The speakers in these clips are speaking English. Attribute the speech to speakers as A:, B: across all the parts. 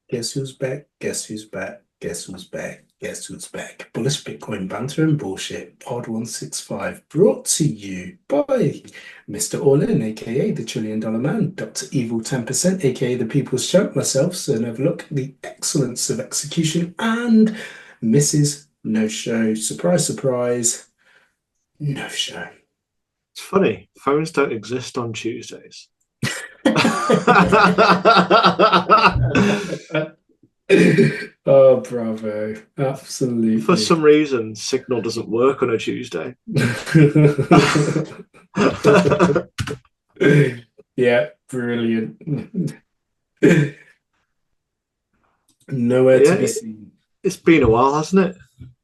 A: Guess who's back? Guess who's back? Guess who's back? Guess who's back? Bullish Bitcoin banter and bullshit. Pod 165 brought to you by Mr. All In, aka the Trillion Dollar Man, Dr. Evil 10%, aka the People's Champ, myself, so never look the excellence of execution, and Mrs. No Show. Surprise, surprise, no show.
B: It's funny, phones don't exist on Tuesdays.
A: Oh, bravo.
B: For
A: Absolutely.
B: some reason, Signal doesn't work on a Tuesday.
A: Yeah, brilliant. Nowhere to
B: Yeah,
A: be seen.
B: it's been a while, hasn't it?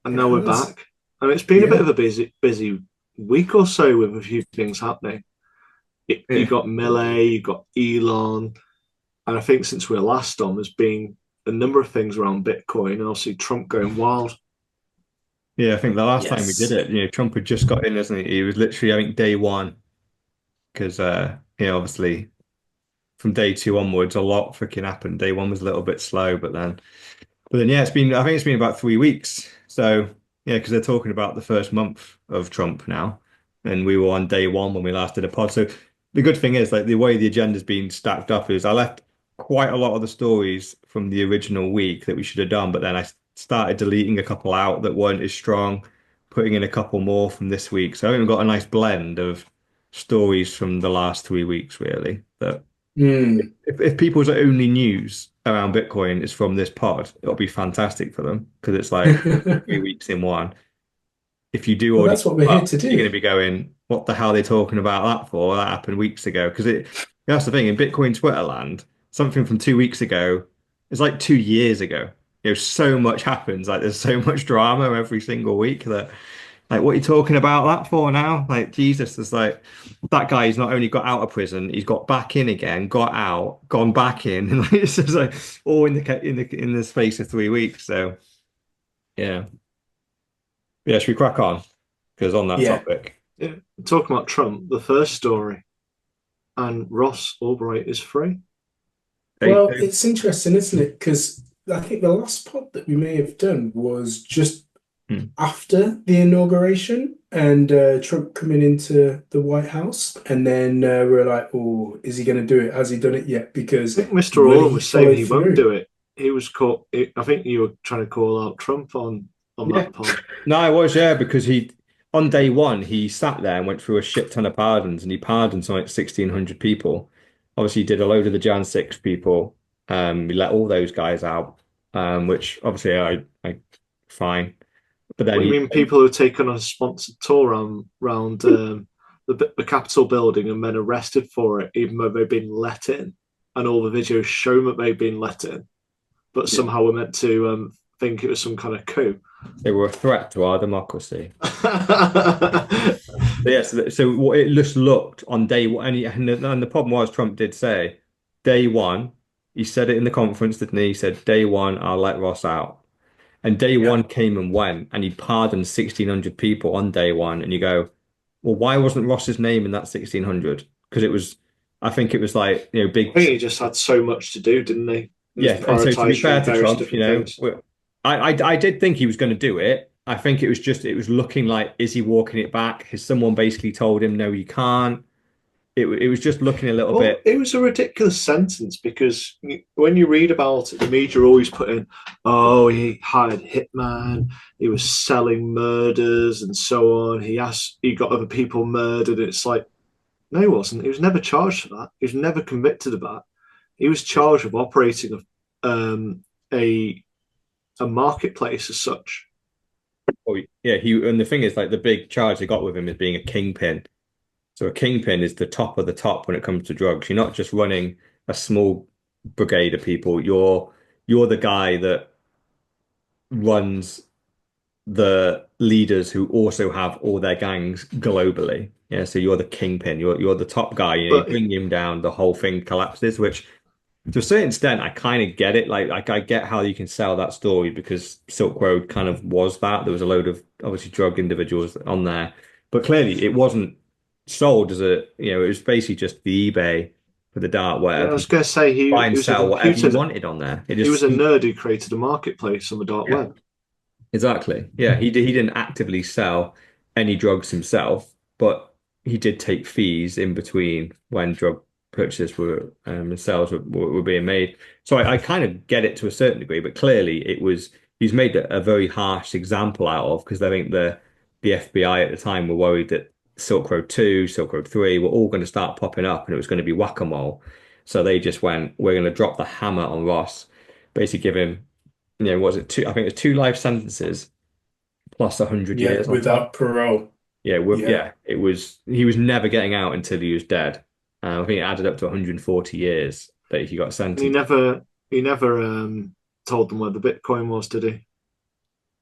B: And
A: It
B: now we're
A: has.
B: back. I mean, it's been a bit
A: Yeah.
B: of a busy week or so with a few things happening. You
A: Yeah.
B: got Millet, you got Elon, and I think since we were last on, there's been a number of things around Bitcoin, and obviously Trump going wild.
C: Yeah, I think the last time we did
A: Yes.
C: it, Trump had just got in, hasn't he? He was literally, I think, day one, because obviously from day two onwards, a lot freaking happened. Day one was a little bit slow, but then yeah, I think it's been about 3 weeks. So yeah, because they're talking about the first month of Trump now, and we were on day one when we last did a pod. So the good thing is, like the way the agenda's been stacked up is I left quite a lot of the stories from the original week that we should have done, but then I started deleting a couple out that weren't as strong, putting in a couple more from this week. So I think we've got a nice blend of stories from the last 3 weeks, really, that
A: Hmm.
C: if people's only news around Bitcoin is from this pod, it'll be fantastic for them because it's like 3 weeks in one. If you do
A: Well,
C: already
A: that's what
C: keep
A: we're here
C: up,
A: to
C: you're going
A: do.
C: to be going, "What the hell are they talking about that for? That happened weeks ago." Because that's the thing in Bitcoin Twitter land. Something from 2 weeks ago is like 2 years ago. So much happens. Like there's so much drama every single week that like, what are you talking about that for now? Like, Jesus, there's like that guy. He's not only got out of prison, he's got back in again, got out, gone back in, and like, it's just like all in the space of 3 weeks. So yeah, yeah. Should we crack on? Because on that
A: Yeah.
C: topic,
B: Yeah. Talking about Trump, the first story, and Ross Albright is free.
C: they,
A: Well,
C: they
A: it's interesting, isn't it? Because I think the last pod that we may have done was just
C: hmm.
A: after the inauguration and Trump coming into the White House. And then we're like, oh, is he going to do it? Has he done it yet?
B: I
A: Because
B: think Mr.
A: will
B: Orlan
A: he
B: was saying
A: follow
B: he won't
A: through?
B: do it. He was caught. I think you were trying to call out Trump on
C: Yeah,
B: that pod.
C: no, I was because he on day one he sat there and went through a shit ton of pardons and he pardoned something like 1,600 people. Obviously, he did a load of the Jan 6 people. He let all those guys out, which obviously I fine. But then
B: What do you
C: he
B: mean? People who have taken on a sponsored tour around the Capitol building and then arrested for it, even though they've been let in, and all the videos show that they've been let in, but
C: yeah,
B: somehow we're meant to think it was some kind of coup.
C: they were a threat to our democracy. But yeah, so what it just looked on day one, and the problem was Trump did say day one, he said it in the conference, didn't he? He said day one, I'll let Ross out. And day
A: Yeah.
C: one came and went, and he pardoned 1,600 people on day one. And you go, well, why wasn't Ross's name in that 1,600? Because I think it was like,
B: I
C: big,
B: think he just had so much to do, didn't he? He was
C: yeah. And so to be fair
B: prioritising
C: to
B: various
C: Trump,
B: different things.
C: I did think he was going to do it. I think it was looking like, is he walking it back? Has someone basically told him, no, you can't? It was just looking a little
B: Well,
C: bit,
B: it was a ridiculous sentence because when you read about it, the media always put in, "Oh, he hired hitman, he was selling murders and so on. He got other people murdered." It's like, no, he wasn't. He was never charged for that. He was never convicted of that. He was charged with operating um, a a marketplace as such.
C: oh, yeah, and the thing is, like, the big charge they got with him is being a kingpin. So a kingpin is the top of the top when it comes to drugs. You're not just running a small brigade of people. You're the guy that runs the leaders who also have all their gangs globally. Yeah, so you're the kingpin. You're the top guy. You
B: But
C: bring him down, the whole thing collapses. Which, to a certain extent, I kind of get it. Like I get how you can sell that story because Silk Road kind of was that. There was a load of obviously drug individuals on there, but clearly it wasn't sold as it was basically just the eBay. for the dark
B: Yeah, I
C: web.
B: was
C: You
B: going
C: could
B: to say
C: buy
B: he
C: and
B: was a
C: sell whatever you
B: computer.
C: wanted on there. It
B: He was
C: just
B: a nerd who created a marketplace on the dark
C: yeah.
B: web.
C: Exactly. Yeah, he didn't actively sell any drugs himself, but he did take fees in between when drug purchases were and sales were being made. So I kind of get it to a certain degree, but clearly it was he's made a very harsh example out of because I think the FBI at the time were worried that Silk Road 2, Silk Road 3 were all going to start popping up and it was going to be whack-a-mole. So they just went, we're going to drop the hammer on Ross, basically give him was it two? I think it was two life sentences plus 100 years on top.
A: without parole. Yeah.
C: Yeah, it was he was never getting out until he was dead. I think it added up to 140 years that he got
B: And he
C: sentenced.
B: never told them where the Bitcoin was, did he?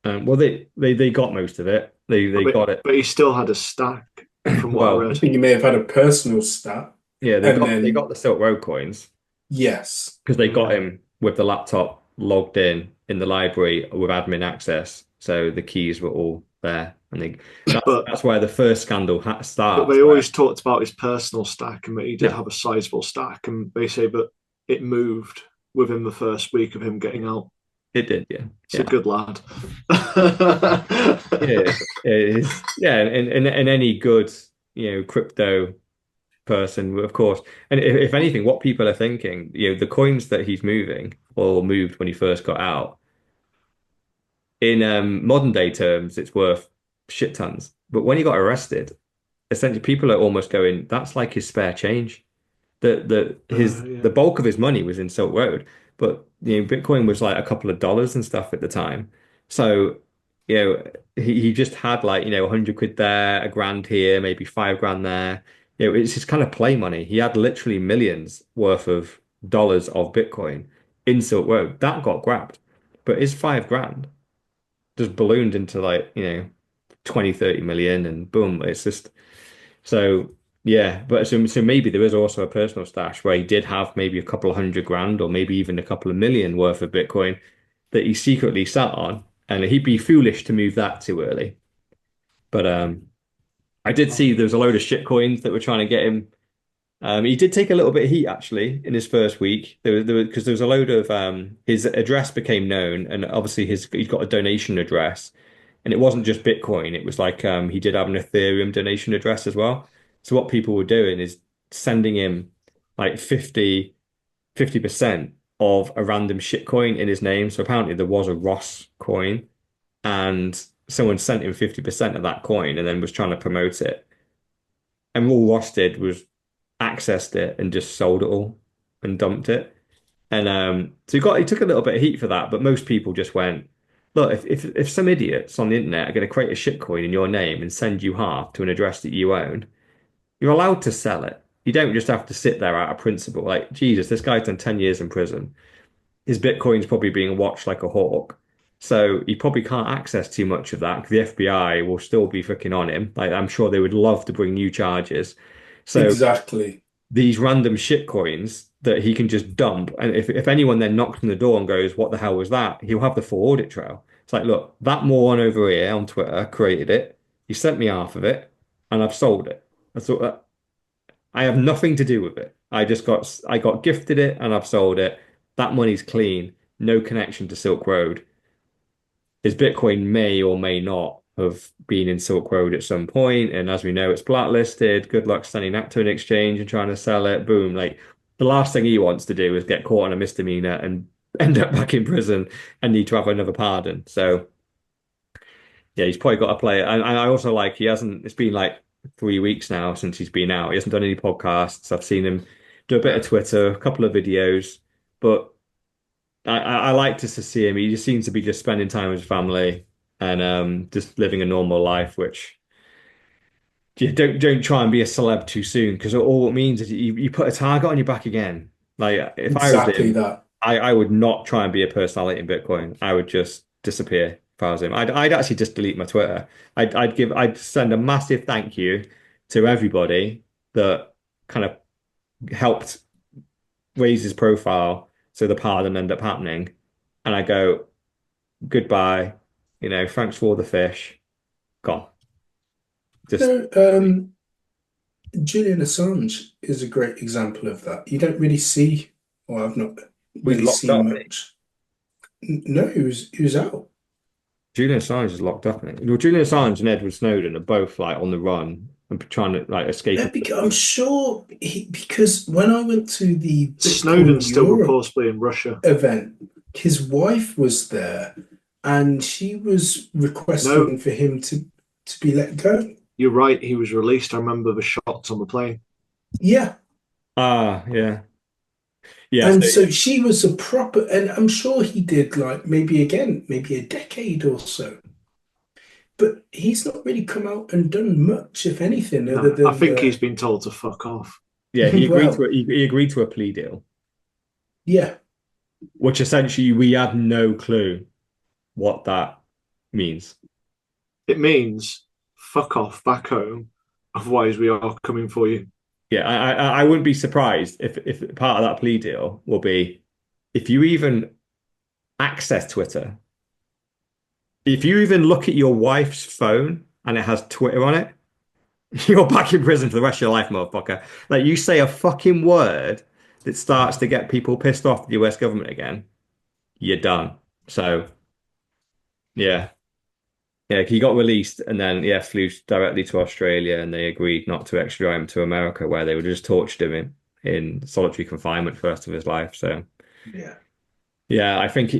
C: Well, they got most of it. They
B: But
C: got it.
B: but he still had a stack, from what I
C: Well,
A: I
B: read.
A: think he may have had a personal stat.
C: yeah,
A: And
C: they got
A: then,
C: the Silk Road coins
A: yes,
C: because they got
B: Mm.
C: him with the laptop logged in the library with admin access, so the keys were all there, and
B: But
C: that's where the first scandal
B: but
C: starts.
B: they
C: Where
B: always talked about his personal stack and that he did
C: no,
B: have a sizable stack, and they say but it moved within the first week of him getting out.
C: it did, yeah,
B: He's a
C: yeah.
B: good lad.
C: Yeah, it is. Yeah, and any good, crypto person, of course. And if anything, what people are thinking, the coins that he's moving or moved when he first got out, in modern day terms, it's worth shit tons. But when he got arrested, essentially people are almost going, that's like his spare change.
B: Yeah.
C: The bulk of his money was in Silk Road, but Bitcoin was like a couple of dollars and stuff at the time. So, he just had like, 100 quid there, a grand here, maybe 5 grand there. It's just kind of play money. He had literally millions worth of dollars of Bitcoin in Silk Road. That got grabbed. But his 5 grand just ballooned into like, 20, 30 million and boom, it's just so yeah, but so maybe there is also a personal stash where he did have maybe a couple of 100 grand or maybe even a couple of million worth of Bitcoin that he secretly sat on, and he'd be foolish to move that too early. But I did see there was a load of shit coins that were trying to get him. He did take a little bit of heat actually in his first week. Because there was a load of his address became known, and obviously he's got a donation address, and it wasn't just Bitcoin. It was like he did have an Ethereum donation address as well. So what people were doing is sending him like 50% of a random shit coin in his name. So apparently there was a Ross coin, and someone sent him 50% of that coin and then was trying to promote it. And all Ross did was accessed it and just sold it all and dumped it. And so he took a little bit of heat for that, but most people just went, look, if some idiots on the internet are going to create a shitcoin in your name and send you half to an address that you own, you're allowed to sell it. You don't just have to sit there out of principle. Like, Jesus, this guy's done 10 years in prison. His Bitcoin's probably being watched like a hawk. So he probably can't access too much of that. The FBI will still be freaking on him. Like, I'm sure they would love to bring new charges. So
A: exactly.
C: these random shit coins that he can just dump. And if anyone then knocks on the door and goes, what the hell was that? He'll have the full audit trail. It's like, look, that moron over here on Twitter created it. He sent me half of it and I've sold it. I thought that I have nothing to do with it. I got gifted it and I've sold it. That money's clean. No connection to Silk Road. His Bitcoin may or may not have been in Silk Road at some point, and as we know, it's blacklisted. Good luck sending that to an exchange and trying to sell it. Boom. Like the last thing he wants to do is get caught on a misdemeanor and end up back in prison and need to have another pardon. So yeah, he's probably got to play it. And I also like he hasn't, it's been like 3 weeks now since he's been out. He hasn't done any podcasts. I've seen him do a bit of Twitter, a couple of videos, but I like to see him. He just seems to be just spending time with his family and just living a normal life, which you don't try and be a celeb too soon because all it means is you put a target on your back again. Like if I was
A: Exactly
C: him,
A: that.
C: I would not try and be a personality in Bitcoin. I would just disappear if I was him. I'd actually just delete my Twitter. I'd send a massive thank you to everybody that kind of helped raise his profile so the pardon ended up happening. And I go, goodbye, thanks for all the fish. Gone. Just
A: No, Julian Assange is a great example of that. You don't really see, or I've not
C: Was
A: really
C: locked
A: seen
C: up.
A: much. No, he was out.
C: Julian Assange is locked up in it. Well, Julian Assange and Edward Snowden are both like on the run and trying to like escape.
A: Because I'm sure because when I went to the Bitcoin
B: Snowden's still
A: Europe
B: reportedly in Russia.
A: event, his wife was there and she was
B: No,
A: requesting for him to be let go.
B: you're right. He was released. I remember the shots on the plane.
A: Yeah.
C: Ah, yeah, yeah. So
A: And so she was a proper, and I'm sure he did like maybe again, maybe a decade or so. But he's not really come out and done much, if anything, other
B: No, I
A: than
B: think he's
A: the,
B: been told to fuck off.
C: yeah, he agreed to
A: well,
C: it. He agreed to a plea deal,
A: yeah,
C: which essentially we have no clue what that means.
B: It means fuck off back home. Otherwise, we are coming for you.
C: Yeah, I wouldn't be surprised if part of that plea deal will be if you even access Twitter, if you even look at your wife's phone and it has Twitter on it, you're back in prison for the rest of your life, motherfucker. Like you say a fucking word that starts to get people pissed off the US government again, you're done. So yeah. Yeah, he got released and then yeah, flew directly to Australia and they agreed not to extradite him to America where they would just tortured him in solitary confinement for the rest of his life. So
A: yeah.
C: yeah, I think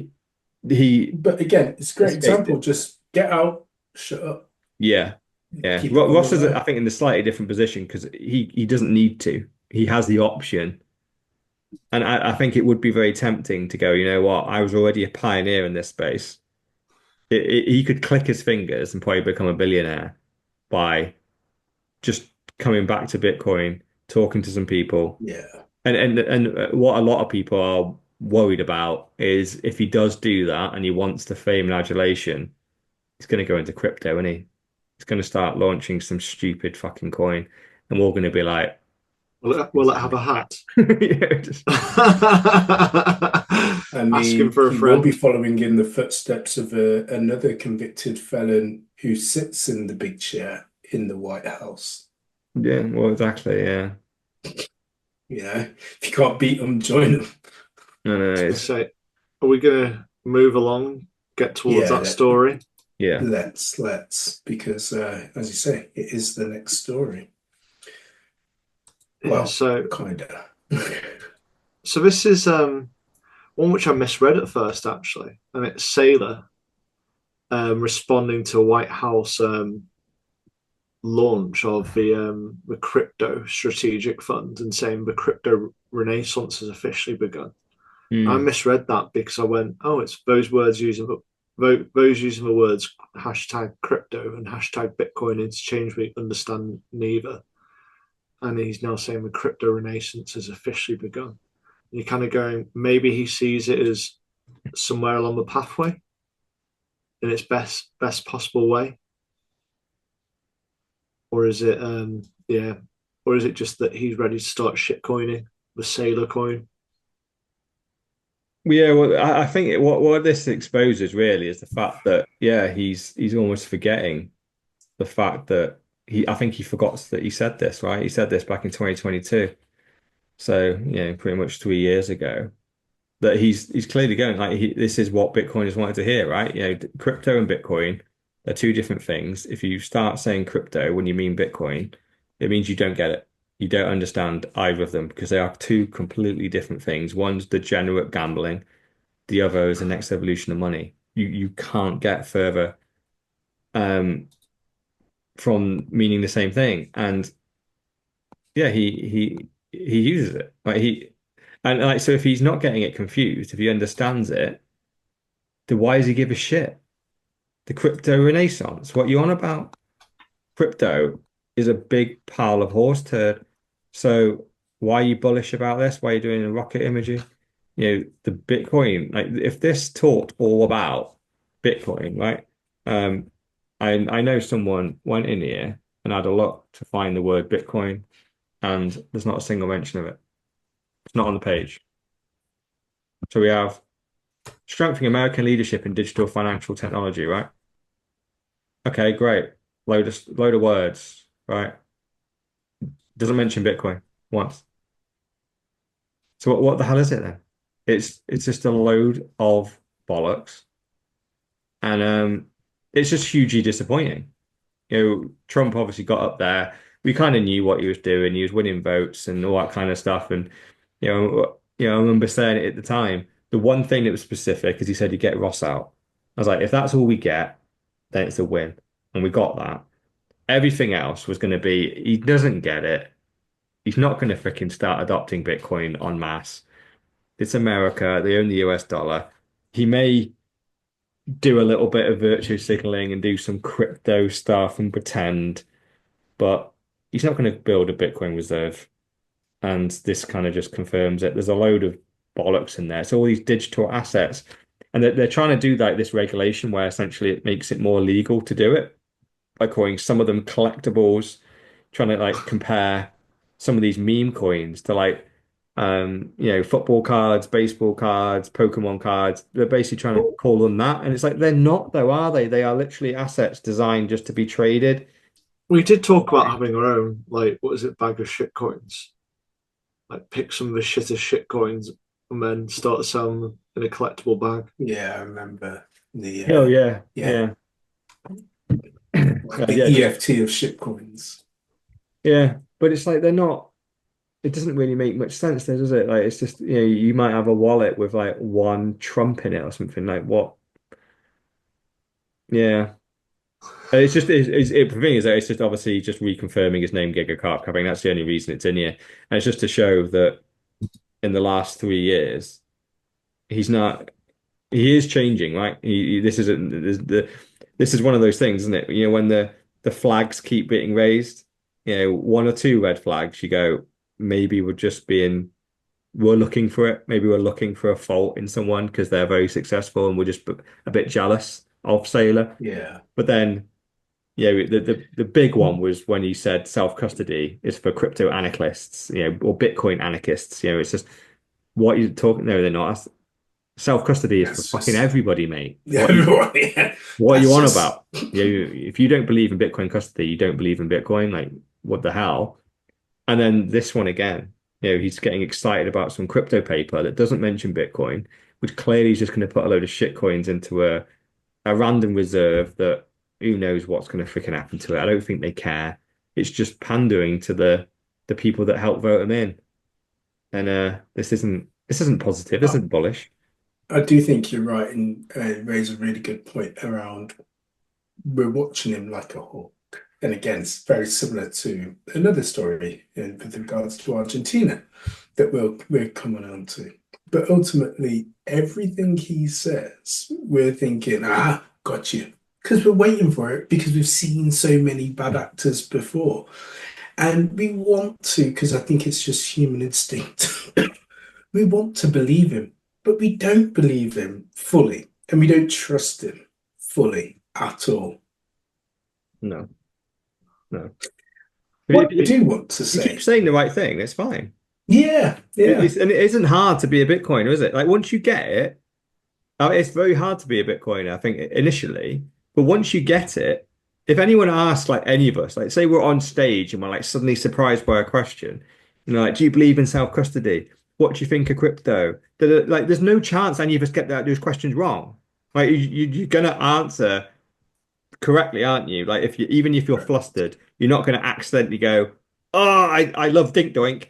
C: he
A: But again, it's a great
C: escaped
A: example.
C: it.
A: Just get out, shut up,
C: Yeah. Yeah.
A: keep it on the
C: Ross is
A: low.
C: I think in a slightly different position because he doesn't need to. He has the option. And I think it would be very tempting to go, you know what? I was already a pioneer in this space. He could click his fingers and probably become a billionaire by just coming back to Bitcoin, talking to some people.
A: Yeah,
C: And what a lot of people are worried about is if he does do that and he wants the fame and adulation, he's going to go into crypto, and he's going to start launching some stupid fucking coin, and we're all going to be like,
B: Will it have a hat?
C: yeah, just,
A: I
B: Asking
A: mean,
B: for a
A: he will be
B: friend.
A: following in the footsteps of another convicted felon who sits in the big chair in the White House.
C: yeah, well, exactly, yeah.
A: You know, if you can't beat them, join them.
C: No, no, no,
B: I say, are we going to move along, get towards
A: Yeah,
B: that story?
C: yeah.
A: let's, because as you say, it is the next story.
B: Yeah.
A: Well,
B: So,
A: kinda.
B: so this is one which I misread at first, actually, and it's Sailor responding to a White House launch of the crypto strategic fund and saying the crypto renaissance has officially begun. I
C: Mm.
B: misread that because I went, oh, it's those words using those using the words hashtag crypto and hashtag Bitcoin interchangeably understand neither. And he's now saying the crypto renaissance has officially begun. And you're kind of going, maybe he sees it as somewhere along the pathway in its best possible way, or is it yeah, or is it just that he's ready to start shitcoining the Sailor coin?
C: Yeah, well, I think what this exposes really is the fact that yeah, he's almost forgetting the fact that I think he forgot that he said this, right? He said this back in 2022. So, pretty much 3 years ago. That he's clearly going like this is what Bitcoiners wanted to hear, right? Crypto and Bitcoin are two different things. If you start saying crypto when you mean Bitcoin, it means you don't get it. You don't understand either of them because they are two completely different things. One's degenerate gambling, the other is the next evolution of money. You can't get further um, from meaning the same thing. And yeah, he uses it. Like so if he's not getting it confused, if he understands it, then why does he give a shit? The crypto renaissance, what you on about? Crypto is a big pile of horse turd. So why are you bullish about this? Why are you doing a rocket imagery? The Bitcoin, like if this taught all about Bitcoin, right? Um, I know someone went in here and had a look to find the word Bitcoin, and there's not a single mention of it. It's not on the page. So we have strengthening American leadership in digital financial technology, right? Okay, great. Load of words, right? Doesn't mention Bitcoin once. So what the hell is it then? It's just a load of bollocks, and it's just hugely disappointing. Trump obviously got up there. We kind of knew what he was doing. He was winning votes and all that kind of stuff. And I remember saying it at the time. The one thing that was specific is he said you get Ross out. I was like, if that's all we get, then it's a win, and we got that. Everything else was going to be he doesn't get it. He's not going to freaking start adopting Bitcoin en masse. It's America. They own the US dollar. He may do a little bit of virtue signaling and do some crypto stuff and pretend, but he's not going to build a Bitcoin reserve. And this kind of just confirms it. There's a load of bollocks in there. It's all these digital assets. And they're trying to do like this regulation where essentially it makes it more legal to do it by calling some of them collectibles, trying to like compare some of these meme coins to like football cards, baseball cards, Pokemon cards. They're basically trying to call them that. And it's like they're not though, are they? They are literally assets designed just to be traded.
B: We did talk about having our own, like, what is it, bag of shit coins? Like, pick some of the shittest shit coins and then start selling them in a collectible bag.
A: Yeah, I remember the
C: Oh yeah,
A: yeah, the
C: yeah,
A: EFT of shitcoins.
C: yeah. But it's like they're not. It doesn't really make much sense there, does it? Like it's just you might have a wallet with like one Trump in it or something like what? Yeah. It's just the thing is that it's just obviously just reconfirming his name Giga Carp covering. That's the only reason it's in here, and it's just to show that in the last 3 years he's not. He is changing, right? This isn't this is one of those things, isn't it? When the flags keep being raised, one or two red flags, you go, maybe we're looking for it. Maybe we're looking for a fault in someone because they're very successful and we're just a bit jealous of Saylor.
A: Yeah.
C: But then, the big one was when he said self-custody is for crypto anarchists, or Bitcoin anarchists. It's just what you're talking. No, they're not. Self-custody is for
A: That's
C: fucking
A: just
C: everybody, mate.
A: everyone. Yeah.
C: What are
A: That's
C: you on
A: just
C: about? If you don't believe in Bitcoin custody, you don't believe in Bitcoin. Like, what the hell? And then this one again, he's getting excited about some crypto paper that doesn't mention Bitcoin, which clearly is just going to put a load of shit coins into a random reserve that who knows what's going to freaking happen to it. I don't think they care. It's just pandering to the people that help vote him in. And this isn't positive. This isn't bullish.
A: I do think you're right, and raise a really good point around we're watching him like a hawk. And again, it's very similar to another story with regards to Argentina that we're coming on to. But ultimately, everything he says, we're thinking, got you. Because we're waiting for it because we've seen so many bad actors before. And we want to, because I think it's just human instinct. We want to believe him, but we don't believe him fully, and we don't trust him fully at all.
C: No, no.
A: What I do want to
C: You keep
A: say,
C: saying the right thing. It's fine.
A: yeah, yeah,
C: And it isn't hard to be a Bitcoiner, is it? Like once you get it, it's very hard to be a Bitcoiner, I think, initially. But once you get it, if anyone asks, like any of us, like say we're on stage and we're like suddenly surprised by a question, like, do you believe in self-custody? What do you think of crypto? Like, there's no chance any of us get those questions wrong. Like, you're gonna answer correctly, aren't you? Like, even if you're flustered, you're not gonna accidentally go, "Oh, I love Dink Doink."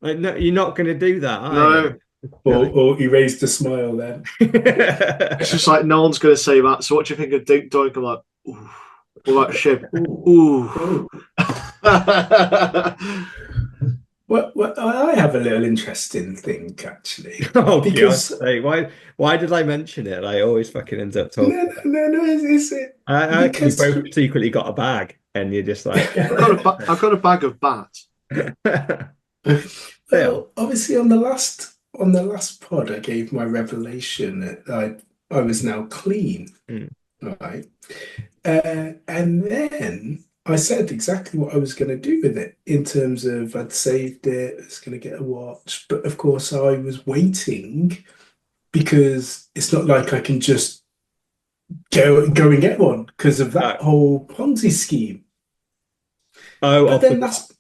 C: Like, no, you're not gonna do that, are
B: No,
C: you?
A: or he raised a smile then.
B: it's just like no one's going to say that. So what do you think of Dink Doink? I'm like, ooh. What about Shib? Ooh.
A: Well, I have a little interesting thing actually,
C: Oh
A: because
C: God! Hey, why did I mention it? I always fucking end up talking.
A: no, is it
C: I reckon we
A: because
C: both secretly got a bag, and you're just like,
B: I've got a bag of bats.
C: yeah.
A: well, obviously on the last pod, I gave my revelation that I was now clean,
C: Mm.
A: right? And then I said exactly what I was going to do with it in terms of I'd saved it, I was going to get a watch, but of course I was waiting because it's not like I can just go and get one because of that whole Ponzi scheme.
C: Oh,
A: But
C: off the
A: then that's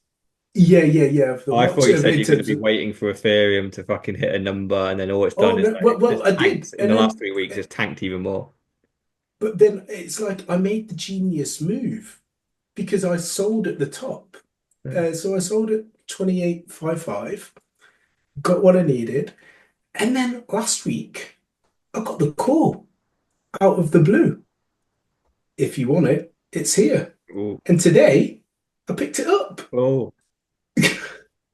A: yeah, of the
C: Oh, I thought
A: watch
C: you said
A: in
C: you're going to
A: terms
C: be
A: of.
C: waiting for Ethereum to fucking hit a number, and then all it's
A: Oh
C: done is
A: no,
C: like
A: well,
C: it's
A: I did,
C: tanked in
A: and
C: the last
A: then
C: 3 weeks. It's tanked even more.
A: but then it's like I made the genius move because I sold at the top.
C: Yeah.
A: So I sold at 28.55, got what I needed, and then last week I got the call out of the blue. If you want it, it's here.
C: Oh,
A: And today I picked it up.
C: oh,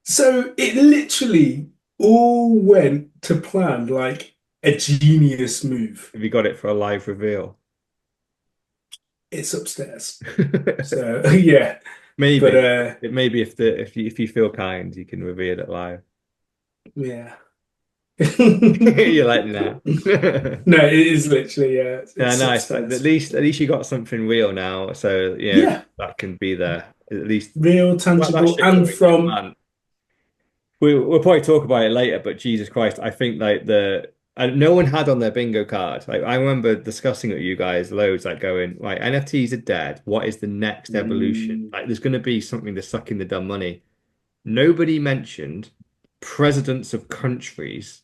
A: So it literally all went to plan like a genius move.
C: have you got it for a live reveal?
A: It's upstairs. So yeah, but
C: Maybe. It maybe if you feel kind, you can reveal it live.
A: yeah.
C: You're like, nah.
A: No, it is literally yeah,
C: Yeah,
A: it's
C: nice. At
A: upstairs.
C: least you got something real now. So yeah,
A: Yeah,
C: that can be there. At least
A: real,
C: that
A: tangible,
C: shit
A: and
C: going like
A: from
C: man. We'll probably talk about it later, but Jesus Christ, I think like no one had on their bingo card. Like I remember discussing it with you guys loads, like going, right, NFTs are dead. What is the next evolution?
A: mm,
C: Like there's going to be something to suck in the dumb money. Nobody mentioned presidents of countries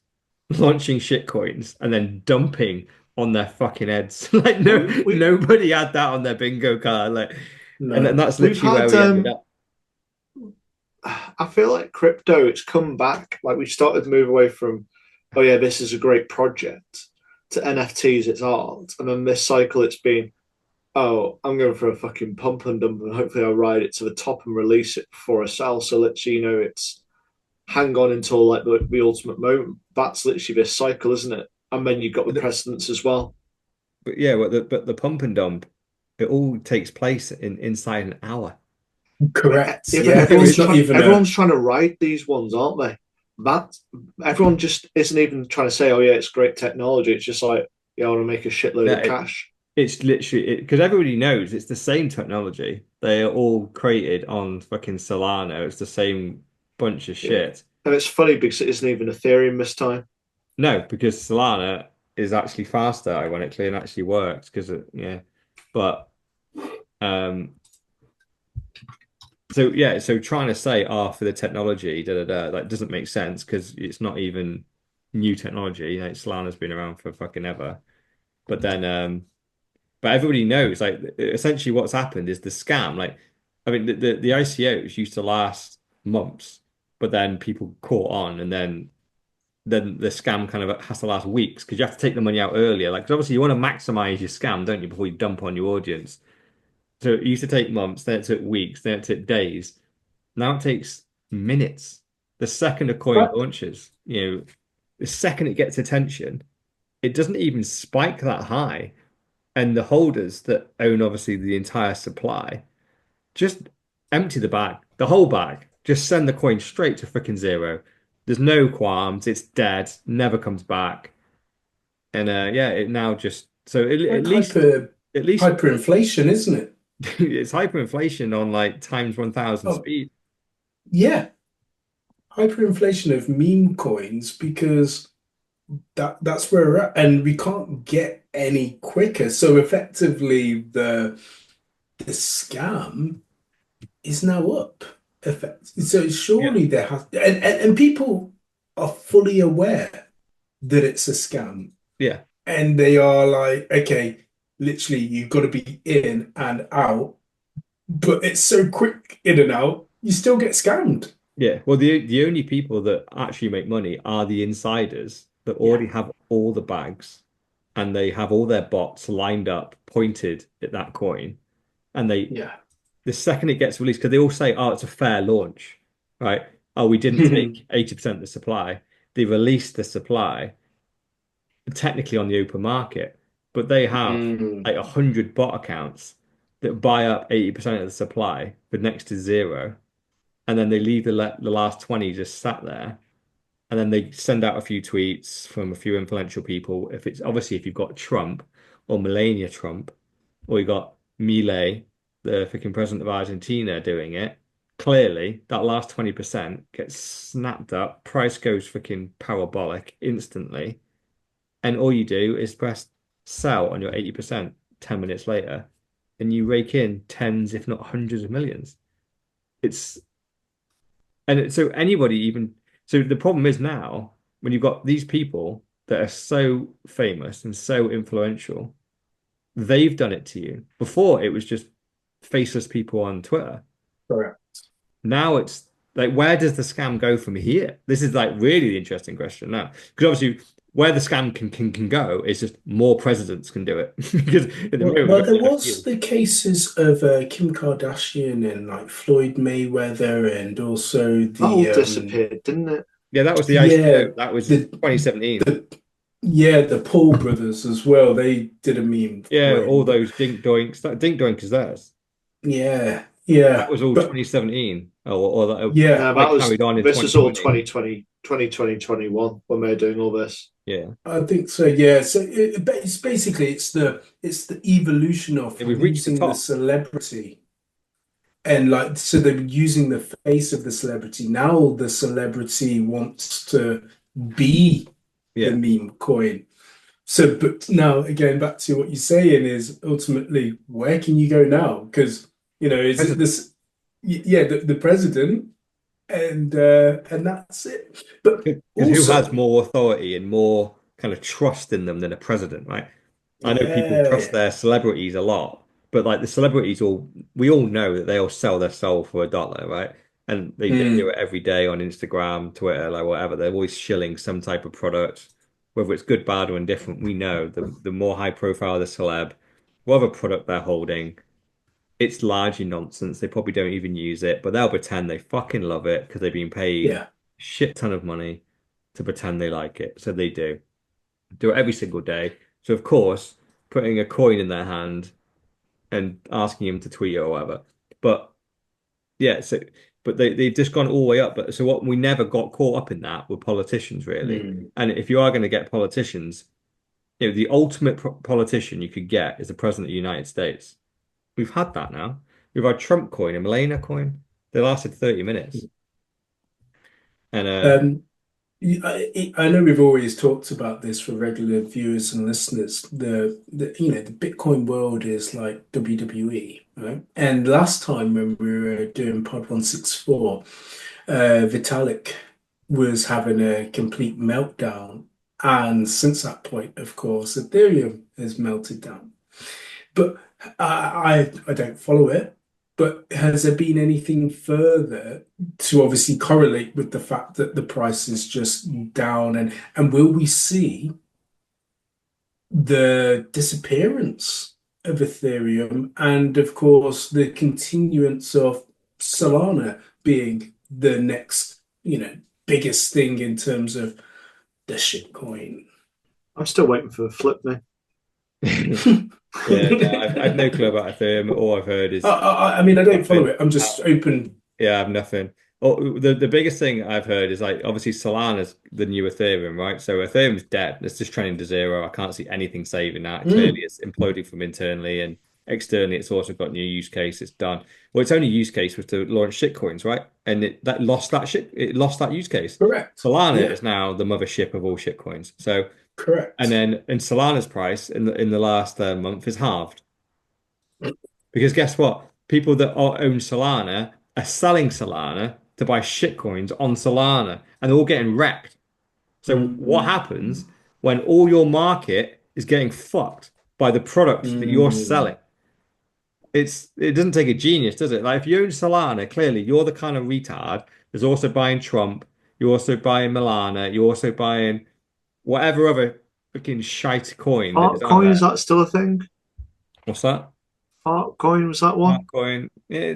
C: launching shitcoins and then dumping on their fucking heads. Like no,
B: we
C: nobody had that on their bingo card. Like, and then
A: no.
C: that's
B: we've
C: literally where
B: had
C: we ended up.
B: I feel like crypto, it's come back. Like we started to move away from, oh yeah, this is a great project, to NFTs, it's art. And then this cycle, it's been, oh, I'm going for a fucking pump and dump, and hopefully I'll ride it to the top and release it before I sell. So literally, it's hang on until like the ultimate moment. That's literally this cycle, isn't it? And then you've got the precedents as well.
C: But yeah, but the pump and dump, it all takes place in inside an hour.
A: Correct.
B: Yeah, but
A: Yeah, it's not even a
B: everyone's trying to ride these ones, aren't they? That everyone just isn't even trying to say, "Oh yeah, it's great technology." It's just like, "Yeah, I want to make a shitload
C: No,
B: of cash."
C: it's literally because everybody knows it's the same technology. They are all created on fucking Solana. It's the same bunch of
B: Yeah,
C: shit.
B: and it's funny because it isn't even Ethereum this time.
C: No, because Solana is actually faster, ironically, and actually works because yeah. But um, so yeah, so trying to say, oh, for the technology, that doesn't make sense because it's not even new technology. Solana's been around for fucking ever. But then but everybody knows, like, essentially what's happened is the scam. Like, I mean, the ICOs used to last months, but then people caught on, and then the scam kind of has to last weeks because you have to take the money out earlier. Like, 'cause obviously you want to maximize your scam, don't you, before you dump on your audience. So it used to take months, then it took weeks, then it took days. Now it takes minutes. The second a coin
A: but
C: launches, the second it gets attention, it doesn't even spike that high. And the holders that own obviously the entire supply just empty the bag, the whole bag. Just send the coin straight to freaking zero. There's no qualms. It's dead. Never comes back. And yeah, it now just so
A: like hyper
C: at least
A: hyperinflation, isn't it?
C: it's hyperinflation on like times 1,000
A: Oh
C: speed.
A: yeah, hyperinflation of meme coins because that's where we're at, and we can't get any quicker. So effectively, the scam is now up. So
C: Yeah,
A: surely there has, and people are fully aware that it's a scam,
C: yeah,
A: and they are like, okay, literally, you've got to be in and out, but it's so quick in and out, you still get scammed.
C: yeah. Well, the only people that actually make money are the insiders that
A: Yeah,
C: already have all the bags and they have all their bots lined up, pointed at that coin, and
A: yeah.
C: the second it gets released, because they all say, oh, it's a fair launch, right? Oh, we didn't take 80% of the supply. They released the supply technically on the open market, but they have
A: Mm.
C: like 100 bot accounts that buy up 80% of the supply for next to zero. And then they leave the last 20 just sat there. And then they send out a few tweets from a few influential people. If it's obviously if you've got Trump or Melania Trump, or you got Milei, the freaking president of Argentina, doing it, clearly that last 20% gets snapped up, price goes freaking parabolic instantly, and all you do is press sell on your 80% 10 minutes later, and you rake in tens, if not hundreds of millions. It's And so anybody even so the problem is now when you've got these people that are so famous and so influential, they've done it to you. Before it was just faceless people on Twitter.
A: Correct.
C: Now it's like, where does the scam go from here? This is like really the interesting question now. Because obviously, where the scam can go is just more presidents can do it. Because at the moment,
A: Well,
C: we've
A: there
C: only had a
A: was
C: few.
A: the cases of Kim Kardashian and like Floyd Mayweather, and also
B: That all
A: the
B: disappeared, didn't it?
C: Yeah, that was the
A: yeah,
C: ICO. That was
A: the
C: 2017.
A: the yeah, the Paul brothers as well. They did a meme
C: Yeah, all
A: coin, but
C: those dink doinks. That dink doink is theirs.
A: yeah,
C: That
A: yeah,
C: was all
A: but
C: 2017. Or that
A: yeah,
B: No,
C: I
B: that was
C: carried on in
B: this was all
C: 2020.
B: 2020, 2021 when we were doing all this.
C: Yeah.
A: I think so. Yeah, so it's basically it's the evolution of
C: Yeah, we've reached the
A: using the
C: top.
A: celebrity. And like, so they're using the face of the celebrity. Now the celebrity wants to be the
C: Yeah.
A: meme coin. So, but now again, back to what you're saying is ultimately, where can you go now? Because, is it
C: President.
A: this, yeah, the president and that's it. But
C: Because who has
A: also,
C: more authority and more kind of trust in them than a president, right? I know people trust
A: yeah,
C: their celebrities a lot, but like the celebrities we all know that they'll sell their soul for $1, right? And they do
A: mm,
C: it every day on Instagram, Twitter, like whatever. They're always shilling some type of product, whether it's good, bad, or indifferent. We know the more high profile the celeb, whatever product they're holding, it's largely nonsense. They probably don't even use it, but they'll pretend they fucking love it because they've been paid a
A: yeah,
C: shit ton of money to pretend they like it. So they do. Do it every single day. So of course, putting a coin in their hand and asking him to tweet it or whatever. But yeah, so but they've just gone all the way up. But so what we never got caught up in that were politicians really.
A: mm,
C: And if you are going to get politicians, the ultimate politician you could get is the president of the United States. We've had that now. We've had Trump coin and Melania coin. They lasted 30 minutes. And
A: um, I know we've always talked about this for regular viewers and listeners. The Bitcoin world is like WWE, right? And last time when we were doing Pod 164, Vitalik was having a complete meltdown. And since that point, of course, Ethereum has melted down. But I don't follow it. But has there been anything further to obviously correlate with the fact that the price is just down, and will we see the disappearance of Ethereum and of course the continuance of Solana being the next, biggest thing in terms of the shitcoin?
B: I'm still waiting for Flip me.
C: yeah, no, I've no clue about Ethereum. All I've heard is
A: I mean, I don't follow
C: nothing.
A: it. I'm just open.
C: Yeah, I have nothing. Oh, the biggest thing I've heard is like obviously Solana's the new Ethereum, right? So Ethereum's dead. It's just trending to zero. I can't see anything saving that. Clearly,
A: Mm,
C: it's imploding from internally and externally. It's also got new use case. It's done. Well, its only use case was to launch shitcoins, right? And that lost that shit. It lost that use case.
A: correct.
C: Solana
A: Yeah,
C: is now the mothership of all shitcoins. So and
A: correct.
C: then in Solana's price in the last month is halved. Because guess what? People that own Solana are selling Solana to buy shitcoins on Solana, and they're all getting wrecked. So what
A: Mm,
C: happens when all your market is getting fucked by the product that you're
A: mm,
C: selling? It doesn't take a genius, does it? Like if you own Solana, clearly you're the kind of retard that's also buying Trump, you're also buying Milana, you're also buying whatever other freaking shite coin that is out
B: Altcoin, is
C: there.
B: that still a thing?
C: What's that?
B: Altcoin, was that one?
C: Altcoin. Yeah,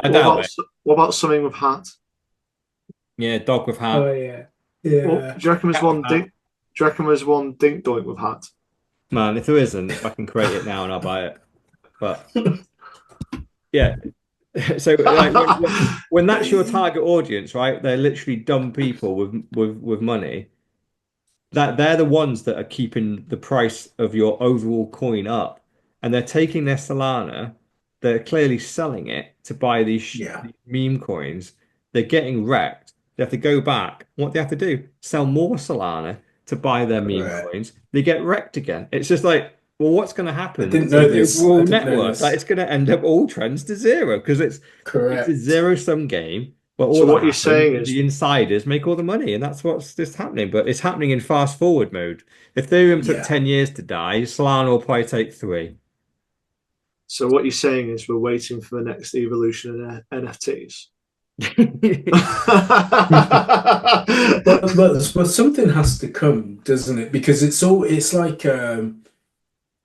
C: I
B: What
C: doubt
B: about
C: it.
B: what about something with hat?
C: Yeah, dog with
A: oh
C: hat,
A: yeah,
B: Well,
A: yeah.
B: do you reckon there's
C: cat with
B: one
C: hat.
B: dink? Do you reckon there's one dink doink with hat?
C: Man, if there isn't, I can create it now and I'll buy it. But yeah, so like when that's your target audience, right? They're literally dumb people with money. That they're the ones that are keeping the price of your overall coin up, and they're taking their Solana, they're clearly selling it to buy
A: Yeah,
C: these meme coins. They're getting wrecked. They have to go back. What they have to do? Sell more Solana to buy their meme
A: correct.
C: coins. They get wrecked again. It's just like, well, what's going to
A: I
C: happen
A: didn't
C: to
A: know
C: the
A: this. I
C: overall
A: didn't know
C: network? Like,
A: this.
C: it's going to end up all trends to zero because it's a
A: Correct.
C: zero sum game. But
B: So
C: all that
B: what you're
C: happens
B: saying
C: is
B: is,
C: the insiders make all the money, and that's what's just happening. But it's happening in fast forward mode. If Ethereum took
A: Yeah.
C: 10 years to die, Solana will probably take three.
B: so what you're saying is we're waiting for the next evolution of NFTs.
A: But something has to come, doesn't it? Because it's like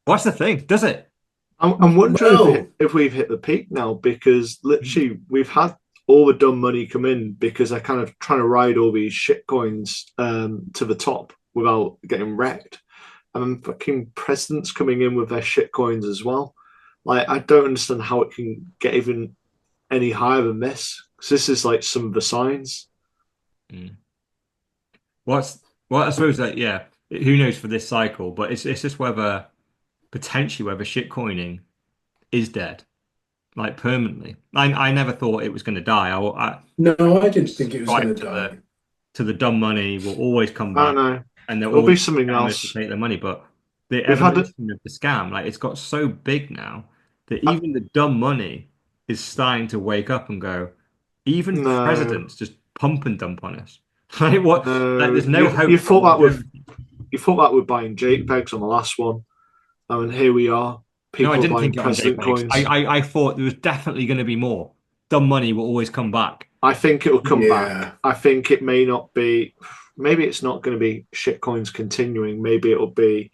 C: What's the thing? Does it?
B: I'm wondering
A: well,
B: if we've hit the peak now because literally we've had all the dumb money come in because they're kind of trying to ride all these shit coins to the top without getting wrecked. And then fucking presidents coming in with their shit coins as well. Like I don't understand how it can get even any higher than this. Because this is like some of the signs.
C: Mm. Well, I suppose that yeah, who knows for this cycle, but it's just whether potentially whether shitcoining is dead, like permanently. I never thought it was going to die.
A: no, I didn't think it was
C: Subscribe
A: going to die.
C: to the dumb money will always come
B: I don't
C: back,
B: know.
C: and there will
B: It'll be
C: always be
B: something
C: scammers to
B: else.
C: take their money. But the
B: We've had
C: evolution of the scam, like it's got so big now that
B: uh,
C: even the dumb money is starting to wake up and go, even
B: no,
C: presidents just pump and dump on us. Like what? Like
B: no.
C: there's no
B: You
C: hope for
B: thought that with
C: longevity.
B: you thought that with buying JPEGs on the last one. And here we are.
C: No, I
B: People are
C: didn't
B: buying
C: think it on
B: president
C: JPEGs.
B: coins.
C: I thought there was definitely going to be more. Dumb money will always come back.
B: I think it will come back.
A: Yeah.
B: I think it may not be. Maybe it's not going to be shit coins continuing. Maybe it'll be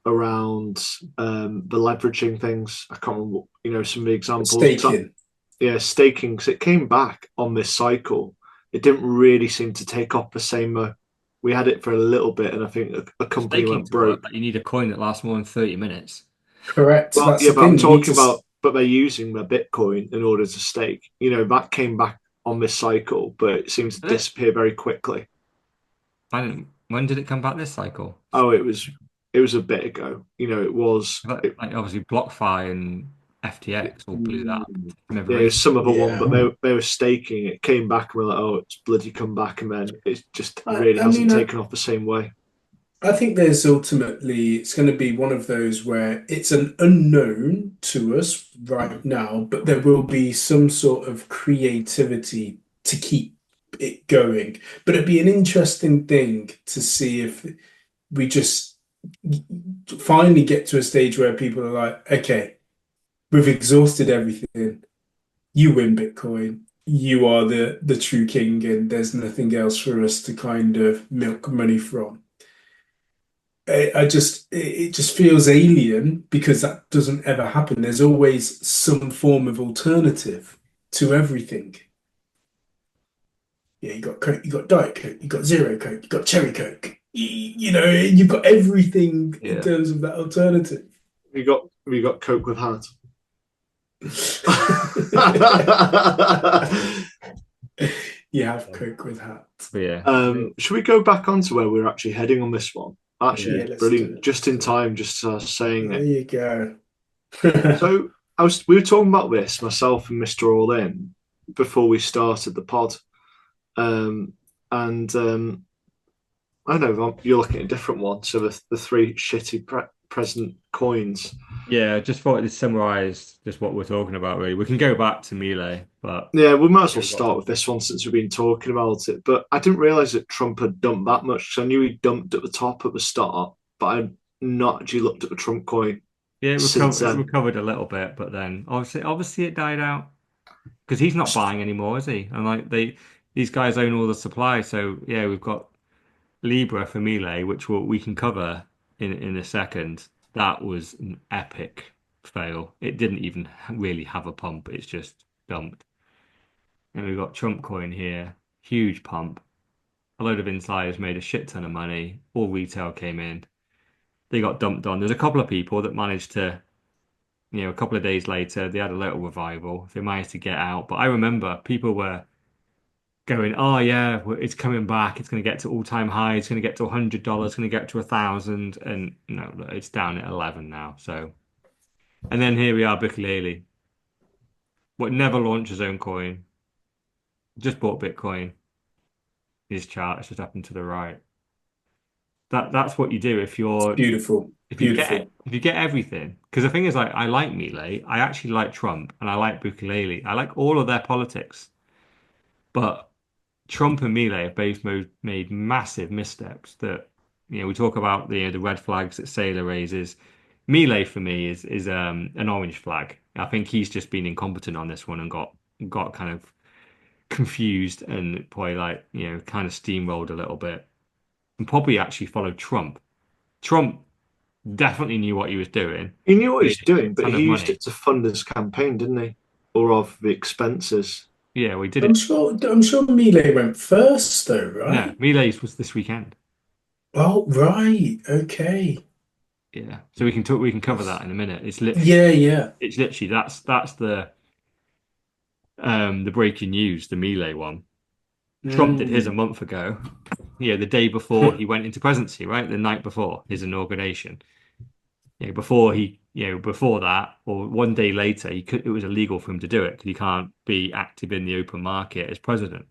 B: around the leveraging things. I can't remember, some of the examples.
A: Staking.
B: Yeah, staking, because it came back on this cycle. It didn't really seem to take off the same. We had it for a little bit, and I think a company
C: Staking
B: went
C: to work,
B: broke.
C: but you need a coin that lasts more than 30 minutes.
A: Correct.
B: Well,
A: That's
B: yeah,
A: the
B: but I'm
A: thing. You need
B: talking
A: to.
B: about, but they're using their Bitcoin in order to stake. That came back on this cycle, but it seems to
C: Did it?
B: disappear very quickly.
C: I didn't. When did it come back this cycle?
B: Oh, it was a bit ago. It was.
C: Like obviously BlockFi and FTX all blew that up. Never
B: Yeah, it was
C: raised.
B: some of the one, but
A: Yeah.
B: they were staking. It came back and we're like, oh, it's bloody come back, and then it just
A: I,
B: really
A: I
B: hasn't
A: mean, I,
B: taken off the same way.
A: I think there's ultimately, it's going to be one of those where it's an unknown to us right now, but there will be some sort of creativity to keep it going. But it'd be an interesting thing to see if we just finally get to a stage where people are like, okay, we've exhausted everything. You win Bitcoin. You are the true king, and there's nothing else for us to kind of milk money from. It just feels alien because that doesn't ever happen. There's always some form of alternative to everything. Yeah, you got Coke, you got Diet Coke, you got Zero Coke, you got Cherry Coke. You've got everything in
C: Yeah.
A: terms of that alternative.
B: We got Coke with heart.
A: You have Coke with hat.
C: But yeah.
B: Should we go back onto where we're actually heading on this one?
C: Yeah.
A: Yeah,
B: Actually,
A: let's do
B: brilliant.
A: it.
B: Just in time, just saying
A: There
B: it.
A: you go.
B: So we were talking about this, myself and Mr. All In, before we started the pod. And I know you're looking at a different one. So the three shitty present coins.
C: Yeah, I just thought it summarized just what we're talking about, really. We can go back to Melee, but
B: Yeah, we might as well
C: we've got
B: start with this one since we've been talking about it. But I didn't realize that Trump had dumped that much. So I knew he dumped at the top at the start, but I'd not actually looked at the Trump coin
C: yeah,
B: since
C: it
B: then.
C: recovered a little bit, but then obviously it died out because he's not buying anymore, is he? And like these guys own all the supply, so yeah, we've got Libra for Melee, which we can cover in a second. That was an epic fail. It didn't even really have a pump. It's just dumped. And we've got Trump coin here, huge pump. A load of insiders made a shit ton of money. All retail came in. They got dumped on. There's a couple of people that managed to, a couple of days later, they had a little revival. They managed to get out. But I remember people were going, oh yeah, it's coming back. It's going to get to all-time high. It's going to get to $100. It's going to get to 1,000. And no, look, it's down at 11 now. So, and then here we are, Bukulele. What never launched his own coin. Just bought Bitcoin. His chart is just up and to the right. That's what you do if you're
A: Beautiful. Beautiful.
C: if you get everything. Because the thing is, like, I like Melee. I actually like Trump, and I like Bukulele. I like all of their politics. But Trump and Milei have both made massive missteps that, we talk about the red flags that Saylor raises. Milei for me is an orange flag. I think he's just been incompetent on this one and got kind of confused and probably like, kind of steamrolled a little bit and probably actually followed Trump. Trump definitely knew what he was doing.
B: He knew what he was
C: Made a
B: doing, but
C: ton
B: he
C: of
B: used
C: money.
B: it to fund his campaign, didn't he? Or of the expenses.
C: Yeah, we did
A: I'm
C: it.
A: sure. I'm sure Miele went first, though,
C: No,
A: right?
C: Milei's was this weekend.
A: Oh, right. Okay.
C: Yeah, so we can cover that
A: That's-
C: in a minute.
A: Yeah, yeah.
C: It's literally that's the breaking news, the Milei one. Trump did his a
A: Mm.
C: month ago. The day before he went into presidency, right? The night before his inauguration. Before that, or one day later, it was illegal for him to do it because he can't be active in the open market as president.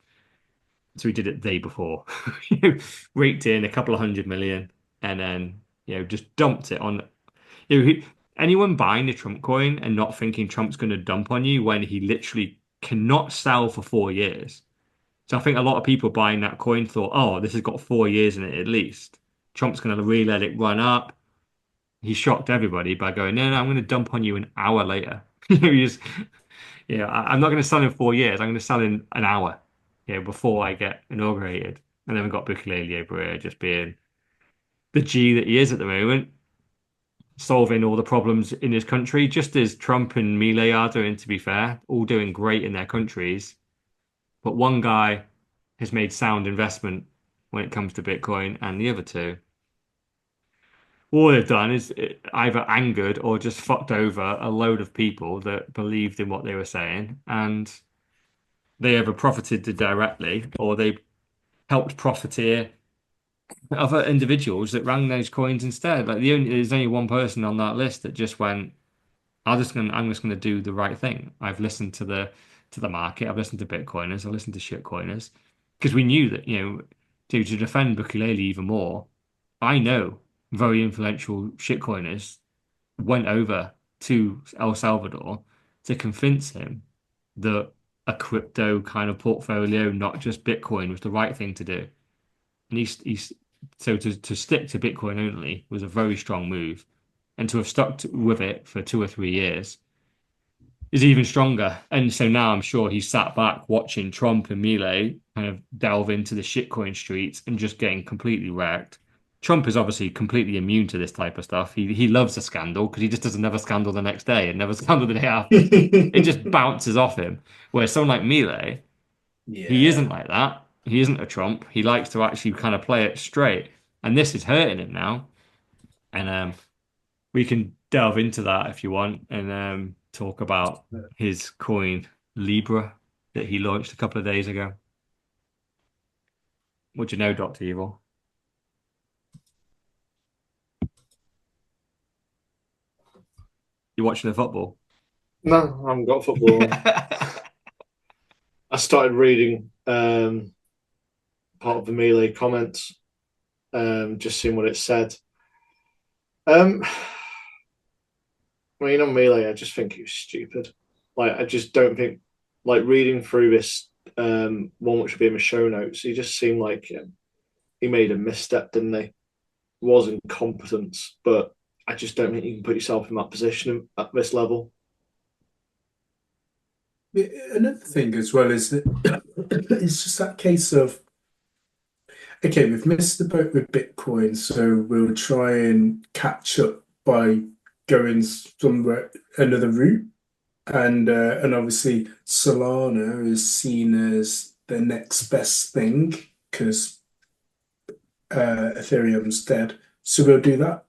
C: So he did it the day before. Raked in a couple of 100 million and then, just dumped it on. Anyone buying the Trump coin and not thinking Trump's going to dump on you when he literally cannot sell for 4 years. So I think a lot of people buying that coin thought, oh, this has got 4 years in it at least. Trump's going to really let it run up. He shocked everybody by going, no, no, I'm going to dump on you an hour later. I'm not going to sell in 4 years. I'm going to sell in an hour, before I get inaugurated. And then we've got Bukulele over here just being the G that he is at the moment, solving all the problems in his country, just as Trump and Milei are doing, to be fair, all doing great in their countries. But one guy has made sound investment when it comes to Bitcoin, and the other two, all they've done is either angered or just fucked over a load of people that believed in what they were saying, and they either profited directly or they helped profiteer other individuals that rang those coins instead. There's only one person on that list that just went, I'm just gonna do the right thing. I've listened to the market. I've listened to Bitcoiners. I've listened to shitcoiners because we knew that to defend Bukulele even more. I know very influential shitcoiners went over to El Salvador to convince him that a crypto kind of portfolio, not just Bitcoin, was the right thing to do. And he's so to stick to Bitcoin only was a very strong move, and to have with it for 2 or 3 years is even stronger. And so now I'm sure he sat back watching Trump and Milei kind of delve into the shitcoin streets and just getting completely wrecked. Trump is obviously completely immune to this type of stuff. He loves a scandal because he just does another scandal the next day and never scandal the day after. It just bounces off him. Whereas someone like Milei, he
A: Yeah.
C: isn't like that. He isn't a Trump. He likes to actually kind of play it straight. And this is hurting him now. And we can delve into that if you want and talk about his coin Libra that he launched a couple of days ago. What do you know, Dr. Evil? You watching the football?
B: No, I haven't got football on. I started reading part of the Melee comments, just seeing what it said. I mean, on Melee, I just think he was stupid. Like, I just don't think, like, reading through this one, which would be in the show notes, he just seemed like he made a misstep, didn't he? It was incompetence, but I just don't think you can put yourself in that position at this level.
A: Another thing as well is that it's just that case of, okay, we've missed the boat with Bitcoin, so we'll try and catch up by going somewhere another route. And obviously Solana is seen as the next best thing because Ethereum's dead. So we'll do that.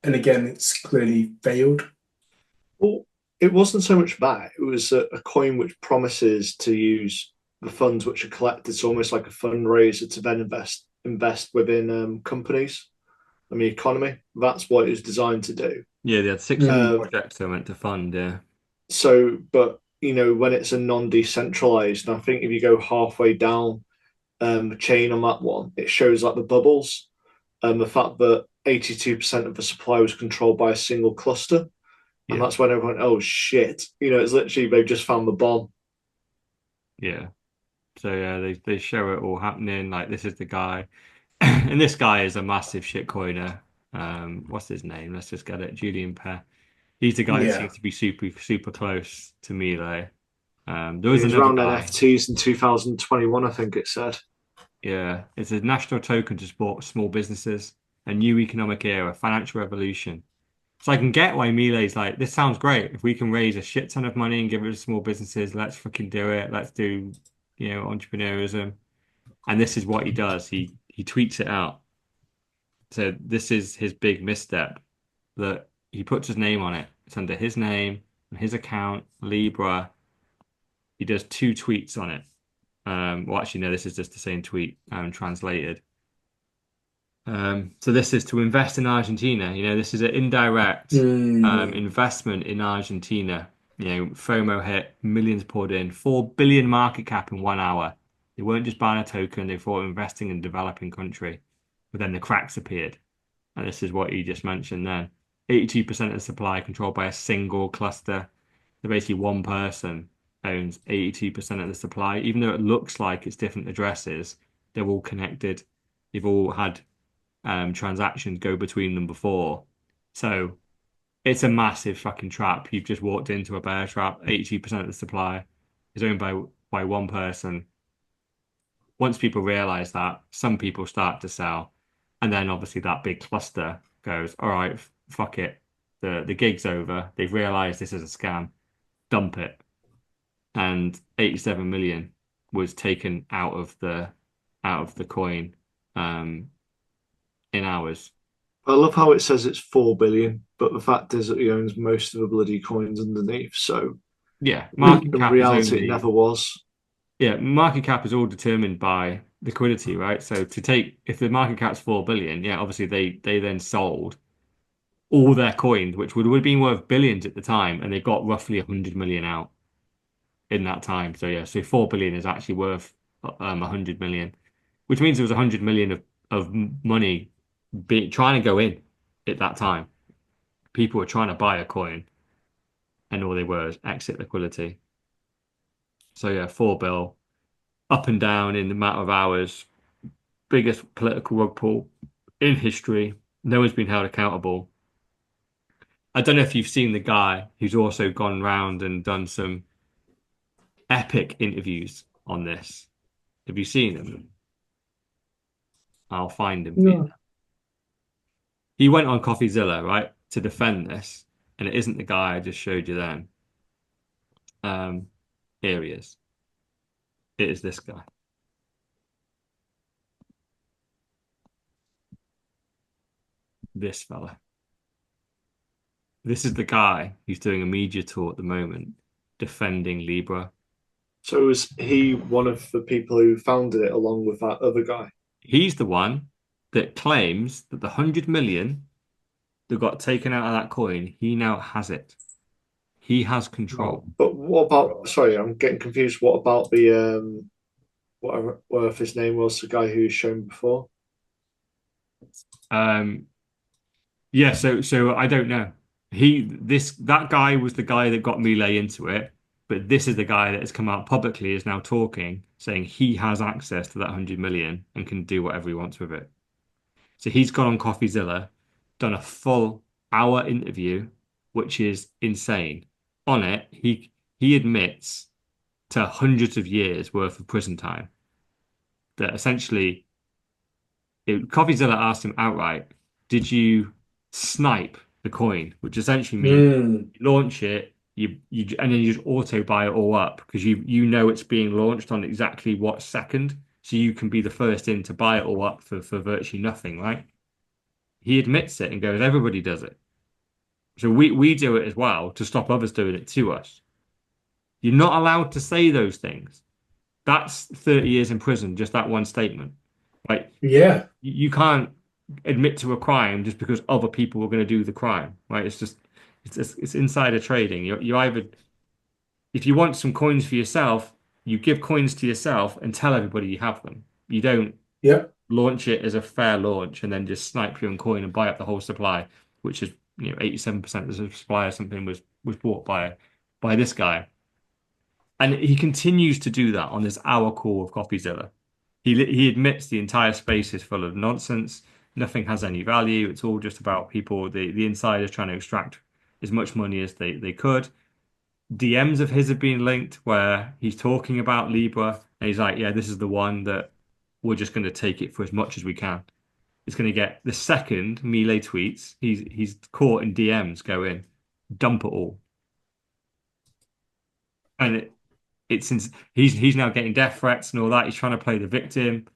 A: And again, it's clearly failed.
B: Well, it wasn't so much that. It was a coin which promises to use the funds which are collected. It's almost like a fundraiser to then invest within companies and the economy. That's what it was designed to do.
C: Yeah, they had 600
A: Mm,
C: projects they went to fund. Yeah,
B: So, but when it's a non-decentralized, and I think if you go halfway down the chain on that one, it shows like the bubbles, the fact that 82% of the supply was controlled by a single cluster. And
C: yeah,
B: that's when everyone, oh shit, it's literally they've just found the bomb.
C: yeah. So yeah, they show it all happening. Like this is the guy, and this guy is a massive shitcoiner. What's his name? Let's just get it. Julian Pair. He's the guy that
A: Yeah.
C: seems to be super close to Milo. There was
B: He was
C: another
B: around
C: guy.
B: NFTs in 2021, I think it said.
C: Yeah, it's a national token to support small businesses, a new economic era, financial revolution. So I can get why Mile's like, this sounds great. If we can raise a shit ton of money and give it to small businesses, let's fucking do it. Let's do, entrepreneurism. And this is what he does. He tweets it out. So this is his big misstep that he puts his name on it. It's under his name, his account, Libra. He does two tweets on it. Well, actually, no, this is just the same tweet translated. So this is to invest in Argentina. This is an indirect
A: Mm.
C: investment in Argentina. FOMO hit, millions poured in, 4 billion market cap in 1 hour. They weren't just buying a token, they thought investing in a developing country. But then the cracks appeared. And this is what you just mentioned then. 82% of the supply controlled by a single cluster. So basically one person owns 82% of the supply. Even though it looks like it's different addresses, they're all connected. They've all had transactions go between them before. So it's a massive fucking trap. You've just walked into a bear trap. 82% of the supply is owned by one person. Once people realize that, some people start to sell. And then obviously that big cluster goes, all right, fuck it. The gig's over. They've realized this is a scam. Dump it. And 87 million was taken out of the coin in hours.
B: I love how it says it's 4 billion, but the fact is that he owns most of the bloody coins underneath. So
C: Yeah, market
B: in
C: cap is
B: reality, it
C: only
B: never was.
C: yeah, market cap is all determined by liquidity, right? So if the market cap's 4 billion, yeah, obviously they then sold all their coins, which would have been worth billions at the time, and they got roughly 100 million out in that time. So yeah, so 4 billion is actually worth 100 million, which means there was 100 million of money trying to go in at that time. People were trying to buy a coin, and all they were is exit liquidity. So yeah, 4 bill up and down in a matter of hours. Biggest political rug pull in history. No one's been held accountable. I don't know if you've seen the guy who's also gone round and done some epic interviews on this. Have you seen him? I'll find him for you.
A: No.
C: He went on CoffeeZilla, right, to defend this, and it isn't the guy I just showed you then. Here he is. It is this guy. This fella. This is the guy who's doing a media tour at the moment, defending Libra.
B: So was he one of the people who founded it along with that other guy?
C: He's the one that claims that the 100 million that got taken out of that coin, he now has it. He has control.
B: But what about? Sorry, I'm getting confused. What about the whatever his name was, the guy who's shown before?
C: Um, yeah, so I don't know. That guy was the guy that got Melee into it, but this is the guy that has come out publicly, is now talking, saying he has access to that 100 million and can do whatever he wants with it. So he's gone on CoffeeZilla, done a full hour interview, which is insane. On it, he admits to hundreds of years worth of prison time. That essentially, CoffeeZilla asked him outright, "Did you snipe the coin?" Which essentially means
A: Mm.
C: you launch it, and then you just auto buy it all up because you know it's being launched on exactly what second, so you can be the first in to buy it all up for virtually nothing, right? He admits it and goes, "Everybody does it." So we do it as well to stop others doing it to us. You're not allowed to say those things. That's 30 years in prison, just that one statement. Right?
A: Yeah.
C: You can't admit to a crime just because other people are going to do the crime, right? It's insider trading. You either if you want some coins for yourself, you give coins to yourself and tell everybody you have them. You don't
A: Yep.
C: launch it as a fair launch and then just snipe your own coin and buy up the whole supply, which is 87% of the supply or something was bought by this guy. And he continues to do that on this hour call with CopyZilla. He admits the entire space is full of nonsense. Nothing has any value. It's all just about people, the insiders trying to extract as much money as they could. DMs of his have been linked where he's talking about Libra and he's like, yeah, this is the one that we're just going to take it for as much as we can. It's going to get the second Milei tweets. He's caught in DMs going, dump it all. And it's he's now getting death threats and all that. He's trying to play the victim.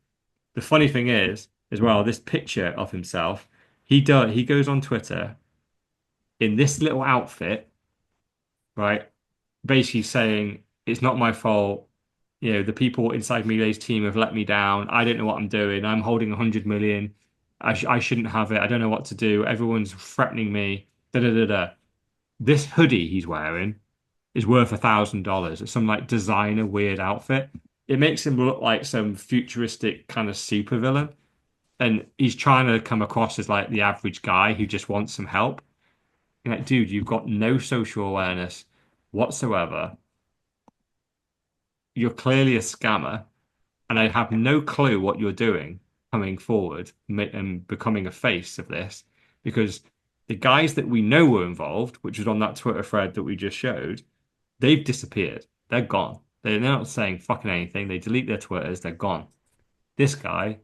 C: The funny thing is, as well, this picture of himself, he goes on Twitter in this little outfit, right? Basically saying it's not my fault. You know, the people inside Milei's team have let me down. I don't know what I'm doing. I'm holding 100 million. I shouldn't have it. I don't know what to do. Everyone's threatening me. Da da da da. This hoodie he's wearing is worth $1,000. It's some like designer weird outfit. It makes him look like some futuristic kind of supervillain. And he's trying to come across as like the average guy who just wants some help. You're like, dude, you've got no social awareness whatsoever. You're clearly a scammer, and I have no clue what you're doing coming forward and becoming a face of this because the guys that we know were involved, which was on that Twitter thread that we just showed, they've disappeared. They're gone. They're not saying fucking anything. They delete their Twitters. They're gone. This guy,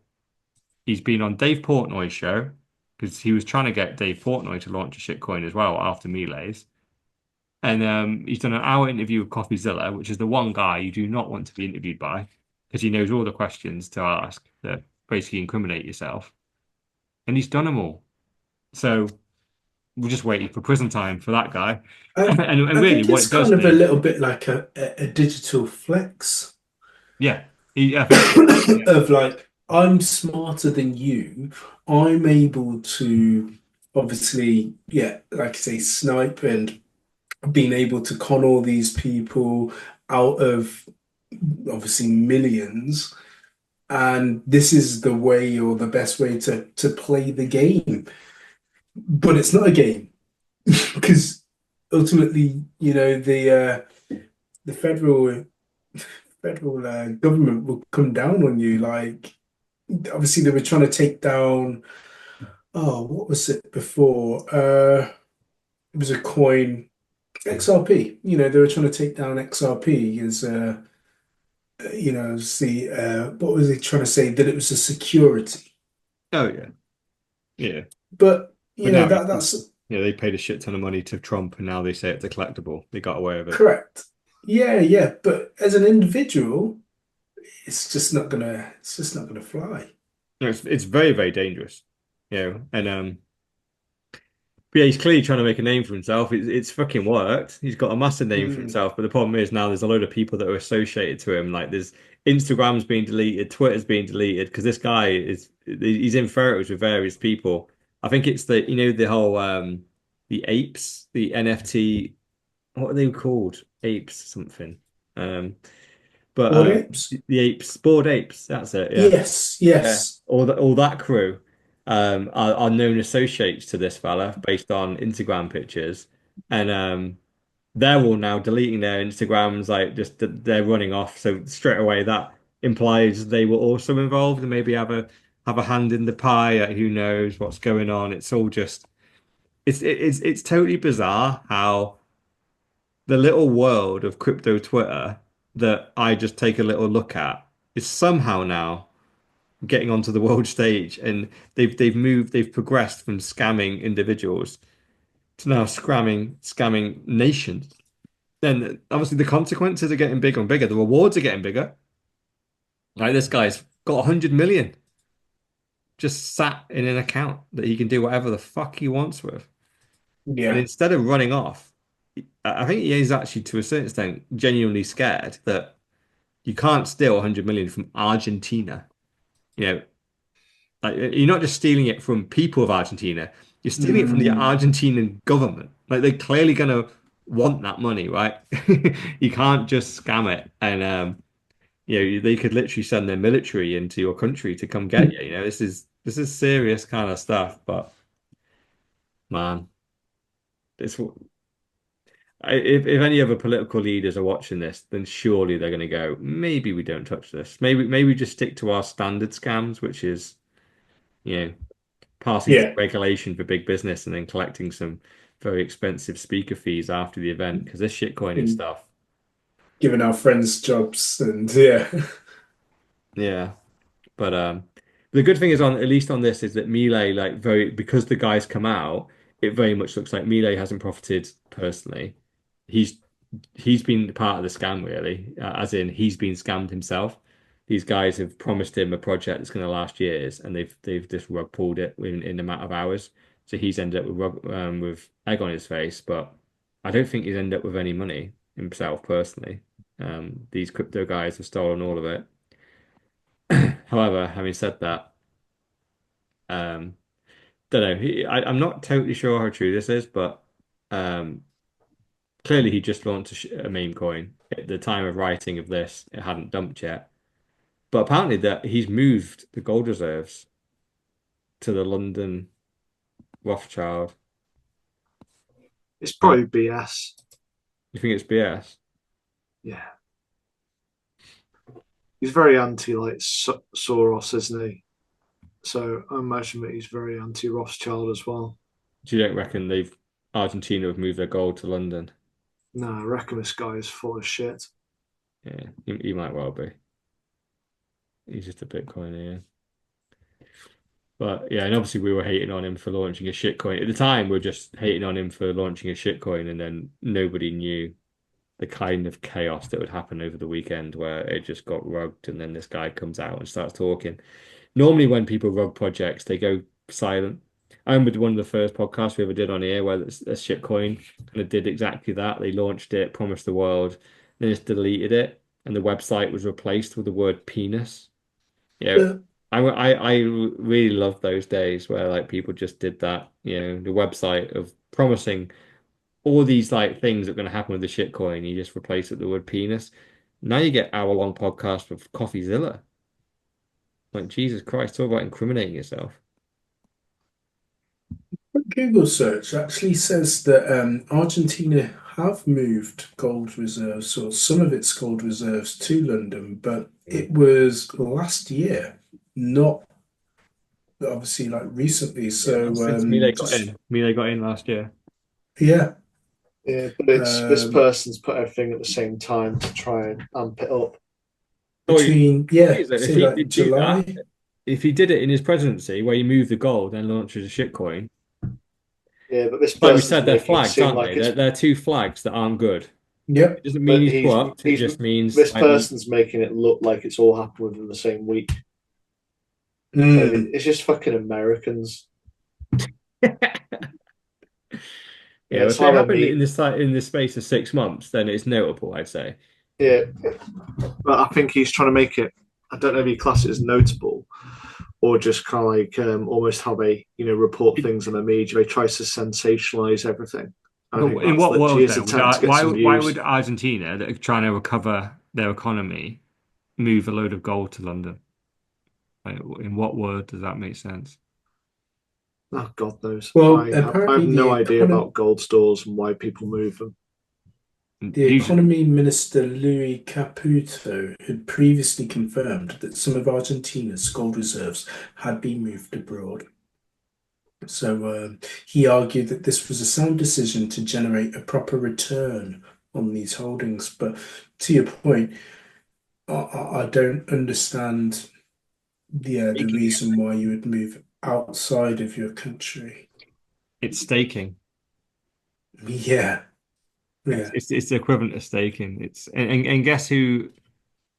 C: he's been on Dave Portnoy's show because he was trying to get Dave Portnoy to launch a shitcoin as well after Milei's. And he's done an hour interview with CopyZilla, which is the one guy you do not want to be interviewed by because he knows all the questions to ask that basically incriminate yourself. And he's done them all. So we're just waiting for prison time for that guy.
A: I,
C: And
A: I
C: really,
A: think
C: what
A: it's
C: it does
A: kind of a
C: mean,
A: little bit like a digital flex
C: yeah, I think, yeah,
A: of like, I'm smarter than you. I'm able to obviously, yeah, like I say, snipe and being able to con all these people out of obviously millions. And this is the way or the best way to play the game. But it's not a game because ultimately, the federal government will come down on you. Like obviously they were trying to take down. Oh, what was it before? It was a coin, XRP. They were trying to take down XRP as as the what was they trying to say that it was a security.
C: oh yeah, yeah.
A: But
C: But now,
A: that's
C: yeah, they paid a shit ton of money to Trump, and now they say it's a collectible. They got away with it.
A: correct. Yeah, yeah. But as an individual, it's just not gonna fly.
C: No, it's very, very dangerous, and but yeah, he's clearly trying to make a name for himself. It's fucking worked. He's got a massive name for
A: Mm,
C: himself. But the problem is now there's a load of people that are associated to him. Like there's Instagram's being deleted, Twitter's being deleted because this guy he's in photos with various people. I think it's the whole the apes, the NFT. What are they called? Apes something. Um, but
A: Bored apes?
C: the apes, bored apes. That's it. Yeah.
A: Yes,
C: Yeah,
A: yes.
C: all that crew are known associates to this fella based on Instagram pictures, and they're all now deleting their Instagrams, like just they're running off. So straight away that implies they were also involved and maybe have a hand in the pie. Who knows what's going on? It's all just it's totally bizarre how the little world of crypto Twitter that I just take a little look at is somehow now getting onto the world stage, and they've progressed from scamming individuals to now scamming nations. Then obviously the consequences are getting bigger and bigger. The rewards are getting bigger. Like this guy's got 100 million just sat in an account that he can do whatever the fuck he wants with. And
A: Yeah.
C: instead of running off, I think he is actually to a certain extent genuinely scared that you can't steal 100 million from Argentina. You know, like you're not just stealing it from people of Argentina, you're stealing it from the
A: Mm,
C: Argentinian government. Like they're clearly gonna want that money, right? You can't just scam it and they could literally send their military into your country to come get you. This is serious kind of stuff, but man, it's If any other political leaders are watching this, then surely they're going to go, maybe we don't touch this. Maybe we just stick to our standard scams, which is, you know, passing through
A: Yeah,
C: regulation for big business and then collecting some very expensive speaker fees after the event because this shitcoining
A: and
C: stuff.
A: giving our friends jobs and yeah.
C: Yeah. But the good thing is on at least on this is that Melee like very because the guys come out, it very much looks like Melee hasn't profited personally. He's he's been part of the scam really, as in he's been scammed himself. These guys have promised him a project that's going to last years, and they've just rug pulled it in a matter of hours. So he's ended up with egg on his face, but I don't think he's ended up with any money himself personally. These crypto guys have stolen all of it. However, having said that, um, don't know. I'm not totally sure how true this is, but um, clearly he just launched a meme coin. At the time of writing of this, it hadn't dumped yet. But apparently that he's moved the gold reserves to the London Rothschild.
B: It's
C: Uh,
B: probably BS.
C: you think it's BS?
B: Yeah, he's very anti like Soros, isn't he? So I imagine that he's very anti Rothschild as well.
C: You don't reckon they've Argentina have moved their gold to London?
B: No, I reckon this guy is full of shit.
C: Yeah, he might well be. He's just a Bitcoiner, yeah. But yeah, and obviously we were hating on him for launching a shitcoin. At the time, we are just hating on him for launching a shitcoin, and then nobody knew the kind of chaos that would happen over the weekend where it just got rugged, and then this guy comes out and starts talking. Normally, when people rug projects, they go silent. I remember one of the first podcasts we ever did on here where this shitcoin kind of did exactly that. They launched it, promised the world, then just deleted it, and the website was replaced with the word penis. Yeah,
A: Yeah.
C: I really love those days where like people just did that, the website of promising all these like things that are going to happen with the shitcoin, you just replace it with the word penis. Now you get hour-long podcast with CoffeeZilla. Like Jesus Christ, talk about incriminating yourself.
A: Google search actually says that Argentina have moved gold reserves or some of its gold reserves to London, but it was last year, not obviously like recently.
C: Yeah, that's
A: So
C: since Mile got
A: just
C: in. Mile got in last year.
A: yeah,
B: Yeah, but it's this
A: um,
B: person's put everything at the same time to try and amp it up.
C: Oh,
A: between
C: is that if
A: say
C: he
A: like
C: did do that,
A: July.
C: if he did it in his presidency, where he moved the gold and launches a shitcoin,
B: Yeah, but this
C: like we
B: person's
C: said, they're
B: making it
C: flags,
B: seem
C: aren't
B: like
C: they?
B: it's.
C: They're two flags that aren't good. It
A: Yep.
C: doesn't mean
B: But
C: he's corrupt. It
B: he's
C: just means
B: this
C: like
B: person's making it look like it's all happened within the same week. Like
A: Mm.
B: it's just fucking Americans.
C: Yeah,
B: It's
C: if it
B: how they
C: happened
B: meet.
C: in the space of 6 months, then it's notable, I'd say.
B: Yeah, but I think he's trying to make it. I don't know if he class it as notable or just kind of like almost how they report things on the media. They try to sensationalize everything. I
C: But
B: think
C: in
B: that's
C: what
B: literally
C: world
B: his
C: though
B: attempt to get some
C: why would
B: views.
C: Argentina that are trying to recover their economy move a load of gold to London? Like, in what world does that make sense?
B: Oh, God knows.
A: Well,
B: I have
A: apparently
B: no idea about gold stores and why people move them.
A: the
C: Usually,
A: economy minister Louis Caputo had previously confirmed that some of Argentina's gold reserves had been moved abroad. So he argued that this was a sound decision to generate a proper return on these holdings. But to your point, I don't understand the
C: staking it.
A: reason why you would move outside of your country.
C: It's staking.
A: Yeah,
C: It's,
A: yeah.
C: it's it's the equivalent of staking. It's and guess who?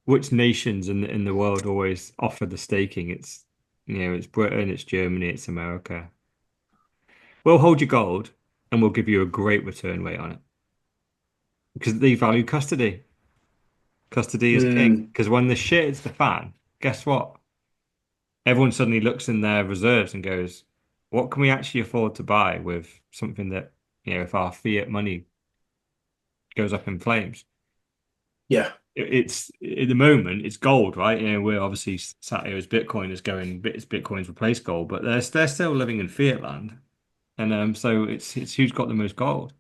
C: Which nations in the world always offer the staking? It's Britain, it's Germany, it's America. We'll hold your gold and we'll give you a great return rate on it because they value custody. Custody is king.
A: Mm,
C: Because when the shit hits the fan, guess what? Everyone suddenly looks in their reserves and goes, "What can we actually afford to buy with something that, if our fiat money goes up in flames?"
A: yeah,
C: It's at the moment it's gold, right? We're obviously sat here as Bitcoin is going, Bitcoin's replaced gold, but they're still living in fiat land, and so it's who's got the most gold.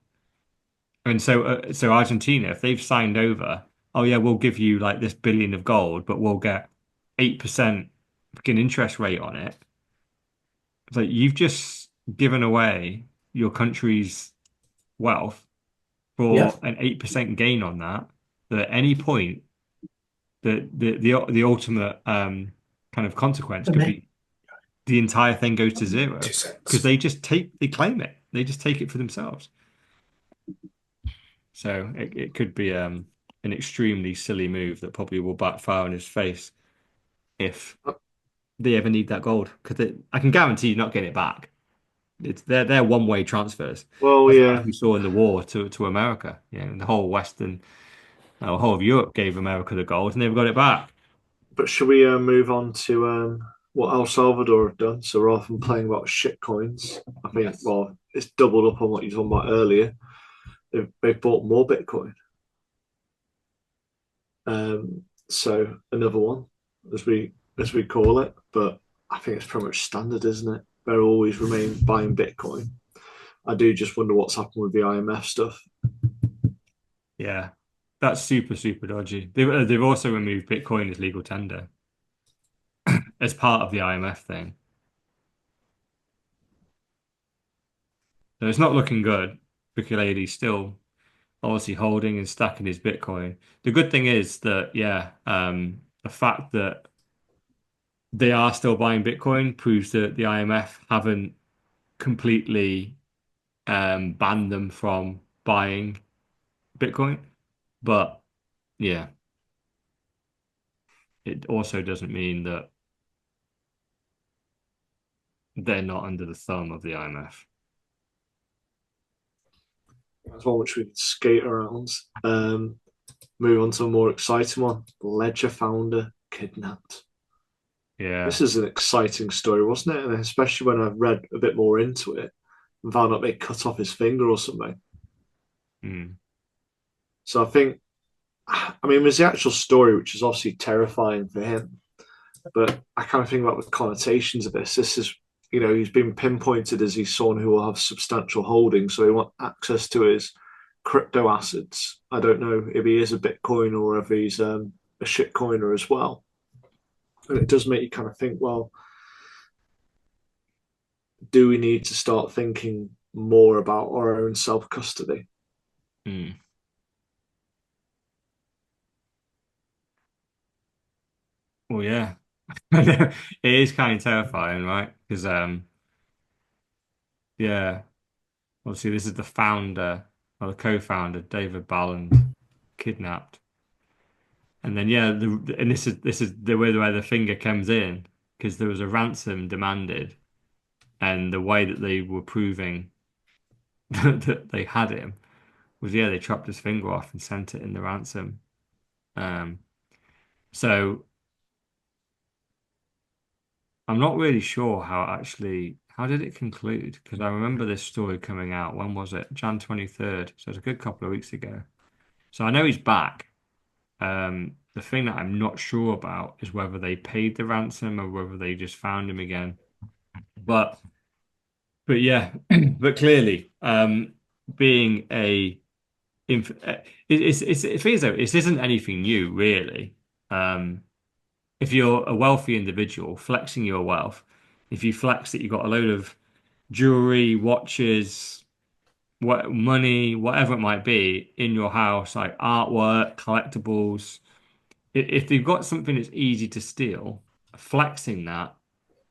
C: And so Argentina, if they've signed over, oh yeah, we'll give you like this billion of gold, but we'll get 8% fucking interest rate on it. It's like you've just given away your country's wealth
A: Yeah,
C: for an 8% gain on that. That at any point, the ultimate kind of consequence
A: for
C: could
A: me,
C: be the entire thing goes to zero
A: two
C: because
A: cents.
C: they claim it. They just take it for themselves. So it could be an extremely silly move that probably will backfire on his face if they ever need that gold. Because I can guarantee you're not getting it back. They're one-way transfers.
B: Well,
C: As
B: yeah,
C: we saw in the war to America. The whole Western, whole of Europe gave America the gold and they've got it back.
B: but should we move on to what El Salvador have done? So rather than playing about shit coins, I think
C: Yes.
B: well, it's doubled up on what you were talking about earlier. They've bought more Bitcoin. So another one, as we call it, but I think it's pretty much standard, isn't it? They're always remain buying Bitcoin. I do just wonder what's happened with the IMF stuff.
C: Yeah. That's super, super dodgy. They've also removed Bitcoin as legal tender as part of the IMF thing. So it's not looking good. Bukele's still obviously holding and stacking his Bitcoin. The good thing is that, yeah, the fact that they are still buying Bitcoin proves that the IMF haven't completely banned them from buying Bitcoin. But yeah, it also doesn't mean that they're not under the thumb of the IMF.
B: That's one which we can skate around. Move on to a more exciting one. Ledger founder kidnapped.
C: Yeah.
B: This is an exciting story, wasn't it? And especially when I've read a bit more into it and found out they cut off his finger or something.
C: Mm.
B: So I think, I mean, there's the actual story, which is obviously terrifying for him. But I kind of think about the connotations of this. This is, he's been pinpointed as he's someone who will have substantial holdings, so he wants access to his crypto assets. I don't know if he is a Bitcoin or if he's a shitcoiner as well. And it does make you kind of think, well, do we need to start thinking more about our own self custody?
C: Mm. Well, yeah. It is kind of terrifying, right? Because yeah, obviously this is the founder or the co-founder, David Balland, kidnapped. And then yeah, and this is the way where the finger comes in because there was a ransom demanded, and the way that they were proving that they had him was yeah, they chopped his finger off and sent it in the ransom. Um, so I'm not really sure how did it conclude? Because I remember this story coming out. When was it? Jan 23rd. So it's a good couple of weeks ago. So I know he's back. The thing that I'm not sure about is whether they paid the ransom or whether they just found him again. But but yeah, but clearly, being inf it's it feels though this isn't anything new really. Um, if you're a wealthy individual flexing your wealth, if you flex that you've got a load of jewelry, watches, what money, whatever it might be in your house, like artwork, collectibles. If they've got something that's easy to steal, flexing that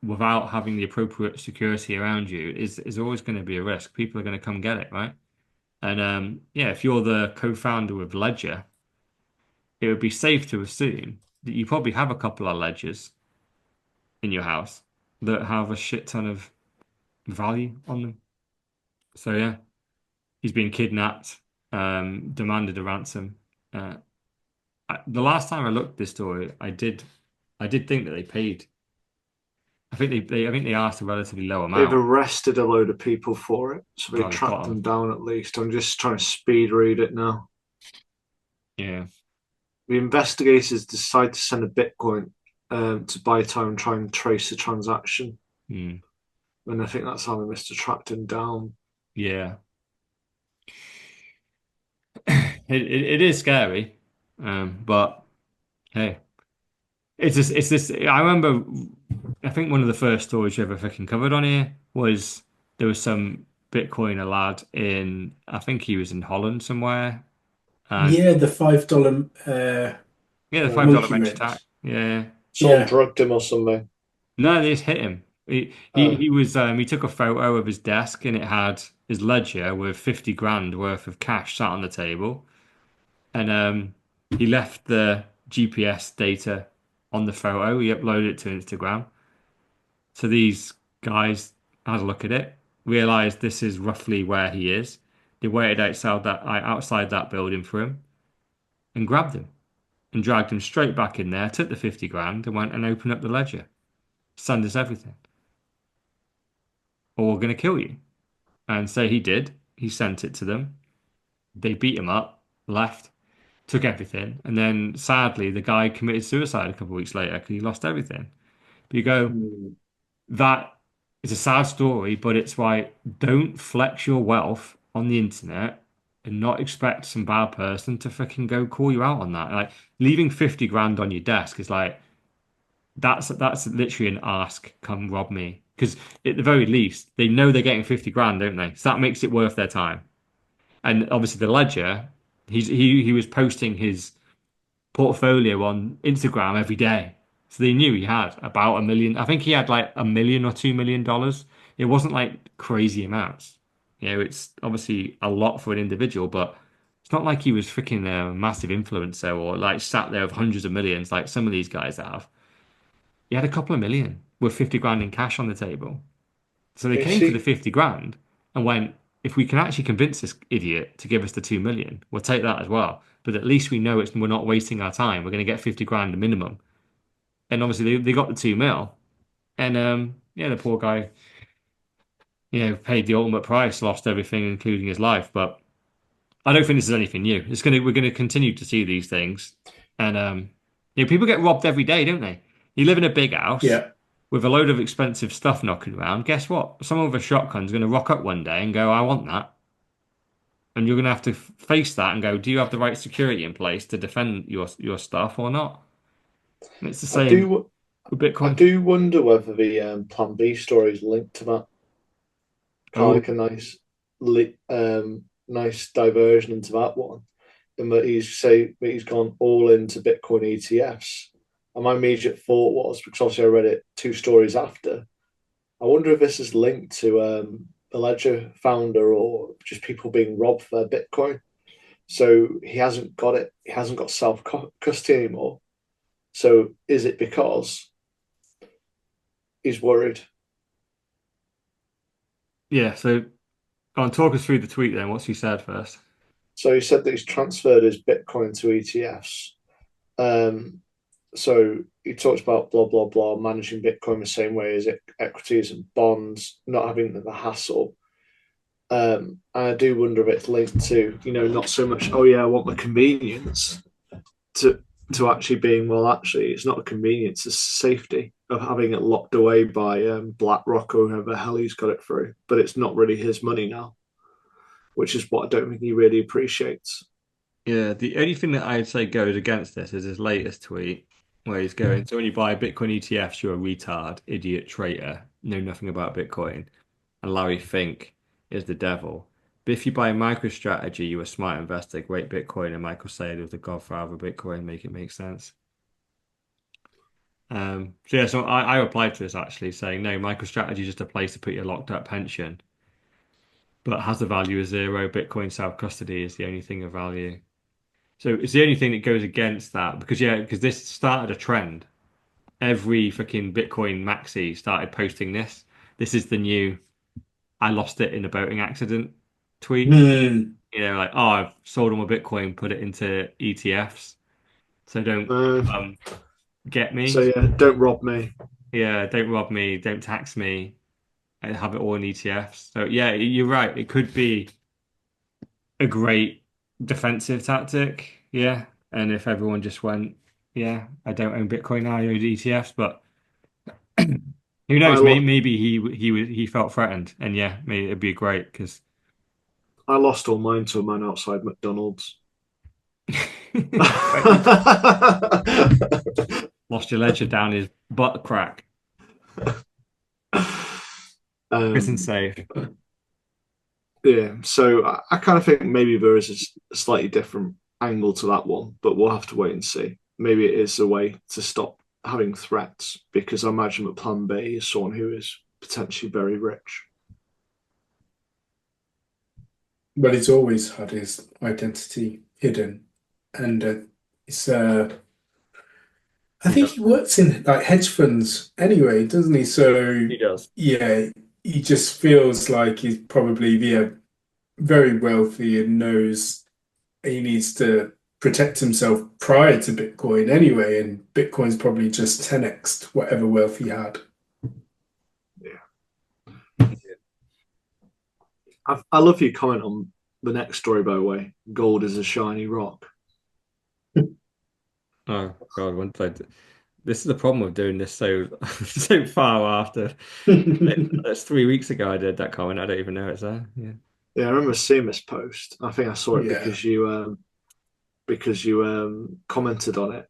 C: without having the appropriate security around you is always going to be a risk. People are going to come get it, right? And yeah, if you're the co-founder of Ledger, it would be safe to assume that you probably have a couple of ledgers in your house that have a shit ton of value on them. So yeah, he's been kidnapped, demanded a ransom. Uh, the last time I looked at this story, I did think that they paid. I think they asked a relatively low
B: They've
C: amount.
B: arrested a load of people for it, so they
C: Oh, they've got
B: tracked
C: them.
B: them down at least. I'm just trying to speed read it now.
C: Yeah.
B: The investigators decide to send a Bitcoin to buy time and try and trace the transaction.
C: Mm.
B: And I think that's how they must have tracked him down.
C: Yeah. it is scary, but hey, it's this. I remember, I think one of the first stories you ever fucking covered on here was there was some Bitcoiner lad in, I think he was in Holland somewhere, and
A: Yeah, the $5
C: yeah, the $5
A: monkey
C: wrench attack.
A: wrench.
C: Yeah,
B: Someone
A: Yeah.
B: drugged him or something.
C: no, they just hit him.
B: Oh,
C: He was he took a photo of his desk and it had his ledger with 50 grand worth of cash sat on the table. And he left the GPS data on the photo. He uploaded it to Instagram. So these guys had a look at it, realized this is roughly where he is. They waited outside that building for him and grabbed him and dragged him straight back in there, took the 50 grand and went and opened up the ledger. Send us everything, or we're going to kill you. And so he did. He sent it to them. They beat him up, left, took everything, and then sadly the guy committed suicide a couple of weeks later because he lost everything. But you go,
B: hmm.
C: that is a sad story, but it's like don't flex your wealth on the internet and not expect some bad person to fucking go call you out on that. Like leaving 50 grand on your desk is like that's literally an ask, come rob me. Because at the very least, they know they're getting 50 grand, don't they? So that makes it worth their time. And obviously the ledger, he was posting his portfolio on Instagram every day. So they knew he had about a million. I think he had like a million or $2 million. It wasn't like crazy amounts. You know, it's obviously a lot for an individual, but it's not like he was freaking a massive influencer or like sat there with hundreds of millions like some of these guys have. He had a couple of million with 50 grand in cash on the table. So they
B: You
C: came for the
B: see,
C: 50 grand and went, if we can actually convince this idiot to give us the 2 million, we'll take that as well. But at least we know we're not wasting our time. We're going to get 50 grand minimum. And obviously they got the 2 mil. And yeah, the poor guy, paid the ultimate price, lost everything, including his life. But I don't think this is anything new. We're gonna continue to see these things. And people get robbed every day, don't they? You live in a big house
A: Yeah.
C: with a load of expensive stuff knocking around. Guess what? Someone with a shotgun's going to rock up one day and go, I want that. And you're going to have to face that and go, do you have the right security in place to defend your stuff or not? And it's the
B: I
C: same
B: do,
C: with
B: I
C: Bitcoin.
B: do wonder whether the Plan B story is linked to that. Kind of
C: Oh,
B: like a nice diversion into that one. And that he's gone all into Bitcoin ETFs. And my immediate thought was, because obviously I read it two stories after, I wonder if this is linked to the Ledger founder or just people being robbed for their Bitcoin. So he hasn't got it. He hasn't got self custody anymore. So is it because he's worried?
C: yeah. So go on, talk us through the tweet then. What's he said first?
B: So he said that he's transferred his Bitcoin to ETFs. Um, so he talks about blah blah blah managing Bitcoin the same way as equities and bonds, not having the hassle. And I do wonder if it's linked to not so much. Oh yeah, I want the convenience to actually being well. Actually, it's not a convenience; it's safety of having it locked away by BlackRock or whoever the hell he's got it through. But it's not really his money now, which is what I don't think he really appreciates.
C: Yeah, the only thing that I'd say goes against this is his latest tweet where he's going, so when you buy Bitcoin ETFs, you're a retard, idiot, traitor, know nothing about Bitcoin. And Larry Fink is the devil. But if you buy MicroStrategy, you're a smart investor, great Bitcoin, and Michael Saylor was the godfather of Bitcoin, make it make sense. So I replied to this actually saying, no, MicroStrategy is just a place to put your locked up pension, but has the value of zero. Bitcoin self-custody is the only thing of value. So it's the only thing that goes against that because this started a trend. Every freaking Bitcoin maxi started posting this. This is the new I lost it in a boating accident tweet.
A: Hmm.
C: Like, oh, I've sold all my Bitcoin, put it into ETFs. So don't
B: Uh,
C: um get
B: so
C: me.
B: yeah, don't rob me.
C: Yeah, don't rob me, don't tax me, and have it all in ETFs. So yeah, you're right. It could be a great defensive tactic. Yeah. And if everyone just went, yeah, I don't own Bitcoin now, I own ETFs, but who
B: I
C: knows?
B: lo-
C: Maybe he felt threatened, and yeah, maybe it'd be great because
B: I lost all mine to a man outside McDonald's.
C: Lost your ledger down his butt crack. Prison
B: um,
C: safe.
B: yeah, so I kind of think maybe there is a slightly different angle to that one, but we'll have to wait and see. Maybe it is a way to stop having threats because I imagine that Plan B is someone who is potentially very rich.
A: But he's always had his identity hidden, and it's I
C: He
A: think
C: does.
A: he works in like hedge funds anyway, doesn't he? So
C: He does.
A: yeah, he just feels like he's probably very wealthy and knows he needs to protect himself prior to Bitcoin anyway, and Bitcoin's probably just 10x whatever wealth he had.
B: Yeah, I love your comment on the next story. By the way, gold is a shiny rock.
C: Oh God, this is the problem with doing this so so far after. That's 3 weeks ago I did that comment. I don't even know it's there. Yeah.
B: Yeah, I remember seeing this post. I think I saw it
A: Yeah.
B: because you commented on it.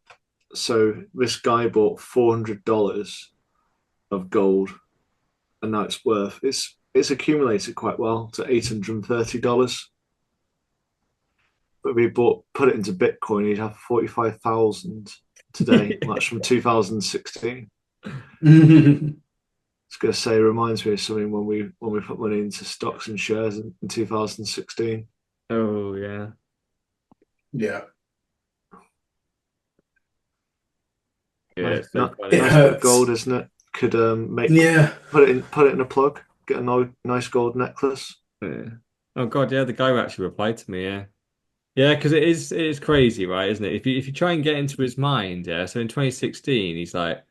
B: So this guy bought $400 of gold, and now it's accumulated quite well to $830. But if he put it into Bitcoin, he'd have 45,000 today. And that's from 2016. I was going to say, it reminds me of something when we put money into stocks and shares in 2016.
C: Oh yeah.
A: Yeah.
C: Yeah,
B: Nice,
C: it's so
A: It
C: funny.
B: nice bit of gold,
A: hurts.
B: isn't it? Could make
A: Yeah.
B: put it in a plug, get a nice gold necklace.
C: Yeah. Oh God, yeah, the guy who actually replied to me, yeah. Yeah, because it is crazy, right, isn't it? If you try and get into his mind, yeah. So in 2016, he's like,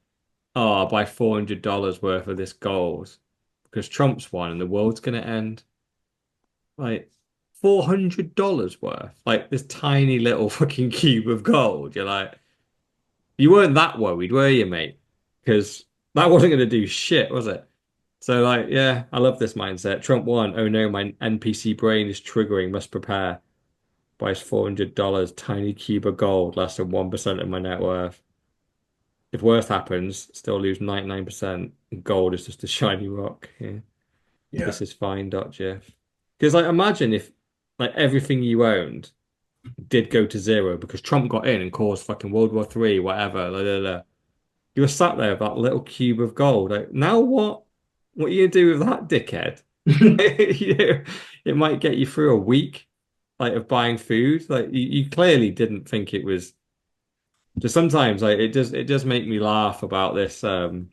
C: "Oh, I'll buy $400 worth of this gold because Trump's won and the world's gonna end." Like $400 worth, like this tiny little fucking cube of gold. You're like, you weren't that worried, were you, mate? Because that wasn't gonna do shit, was it? So like, yeah, I love this mindset. Trump won. Oh no, my NPC brain is triggering. Must prepare. Buys $400, tiny cube of gold, less than 1% of my net worth. If worse happens, still lose 99%. Gold is just a shiny rock. Yeah.
A: Yeah.
C: This is fine, Jeff. Because like imagine if like everything you owned did go to zero because Trump got in and caused fucking World War III, whatever. Blah, blah, blah. You were sat there with that little cube of gold. Like, now what? What are you gonna do with that, dickhead? You know, it might get you through a week like of buying food. Like you clearly didn't think it was just sometimes like it does make me laugh about this. When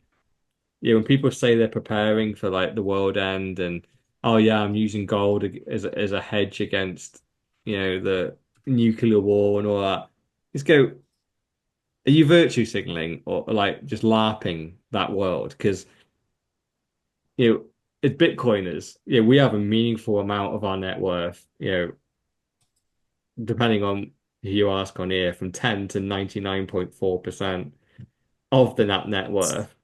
C: people say they're preparing for like the world end and oh yeah, I'm using gold as a hedge against the nuclear war and all that. Just go, are you virtue signaling or like just LARPing that world? Because you know, as Bitcoiners, we have a meaningful amount of our net worth, depending on who you ask on here, from 10 to 99.4% of the net worth.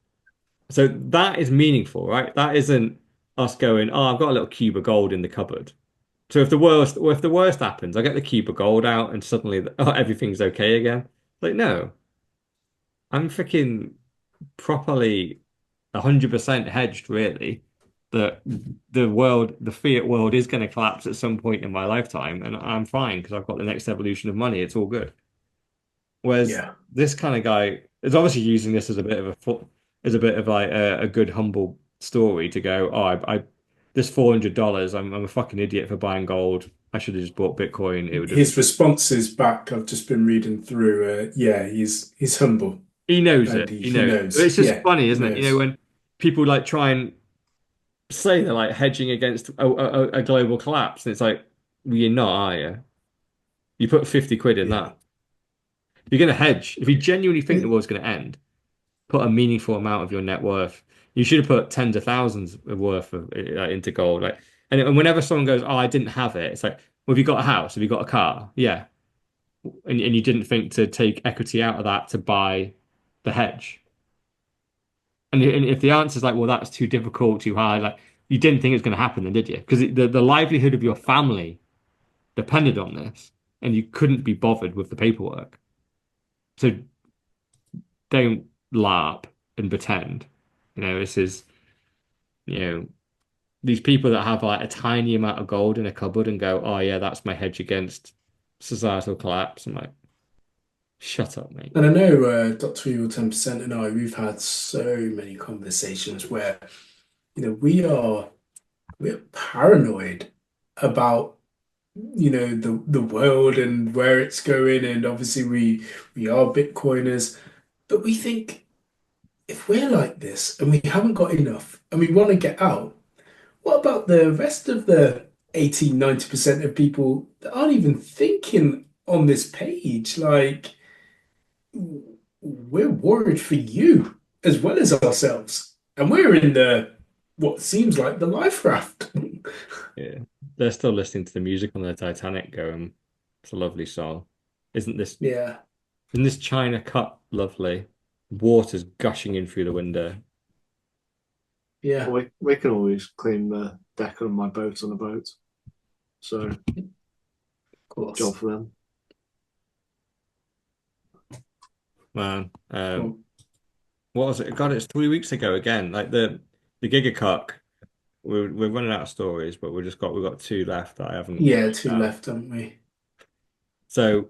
C: So that is meaningful, right? That isn't us going, oh, I've got a little cube of gold in the cupboard. So if the worst happens, I get the cube of gold out and suddenly everything's okay again. Like, no, I'm freaking properly 100% hedged, really, that the fiat world is going to collapse at some point in my lifetime, and I'm fine because I've got the next evolution of money. It's all good. Whereas
A: Yeah.
C: this kind of guy is obviously using this as a bit of as a bit of like a good humble story to go, oh, I this $400, I'm a fucking idiot for buying gold. I should have just bought Bitcoin. It would have.
A: His responses back, I've just been reading through. Yeah, he's humble
C: He knows
A: and
C: it.
A: he,
C: He
A: he
C: knows.
A: knows.
C: It's just
A: Yeah,
C: funny,
A: he
C: isn't it?
A: knows.
C: When people like try and say they're like hedging against a global collapse, and it's like, well, you're not, are you? You put 50 quid in
A: Yeah.
C: that. If you're going to hedge, if you genuinely think the world's going to end, put a meaningful amount of your net worth. You should have put tens of thousands of worth of into gold. Like, and whenever someone goes, "Oh, I didn't have it," it's like, "Well, have you got a house? Have you got a car? Yeah." And you didn't think to take equity out of that to buy the hedge. And if the answer is like, "Well, that's too difficult, too hard," like you didn't think it was going to happen, then did you? Because the livelihood of your family depended on this. and you couldn't be bothered with the paperwork. So don't LARP and pretend. This is, you know, these people that have like a tiny amount of gold in a cupboard and go, oh yeah, that's my hedge against societal collapse. I'm like, shut up, mate.
A: And I know Dr. Evil 10% and I, we've had so many conversations where, we're paranoid about, the world and where it's going. And obviously we are Bitcoiners, but we think if we're like this and we haven't got enough and we want to get out, what about the rest of the 80-90% of people that aren't even thinking on this page? Like, we're worried for you as well as ourselves. And we're in what seems like the life raft.
C: Yeah, they're still listening to the music on the Titanic going, it's a lovely song. Isn't this
A: Yeah.
C: isn't this China cup lovely? Water's gushing in through the window.
A: Yeah.
B: Well, we can always clean the deck on my boat on the boat. So,
A: Of course.
B: job for them.
C: Man,
A: Cool.
C: what was it? God, it's 3 weeks ago again. Like the Gigacuck. We're running out of stories, but we've got two left that I haven't.
A: Yeah, two left, haven't we?
C: So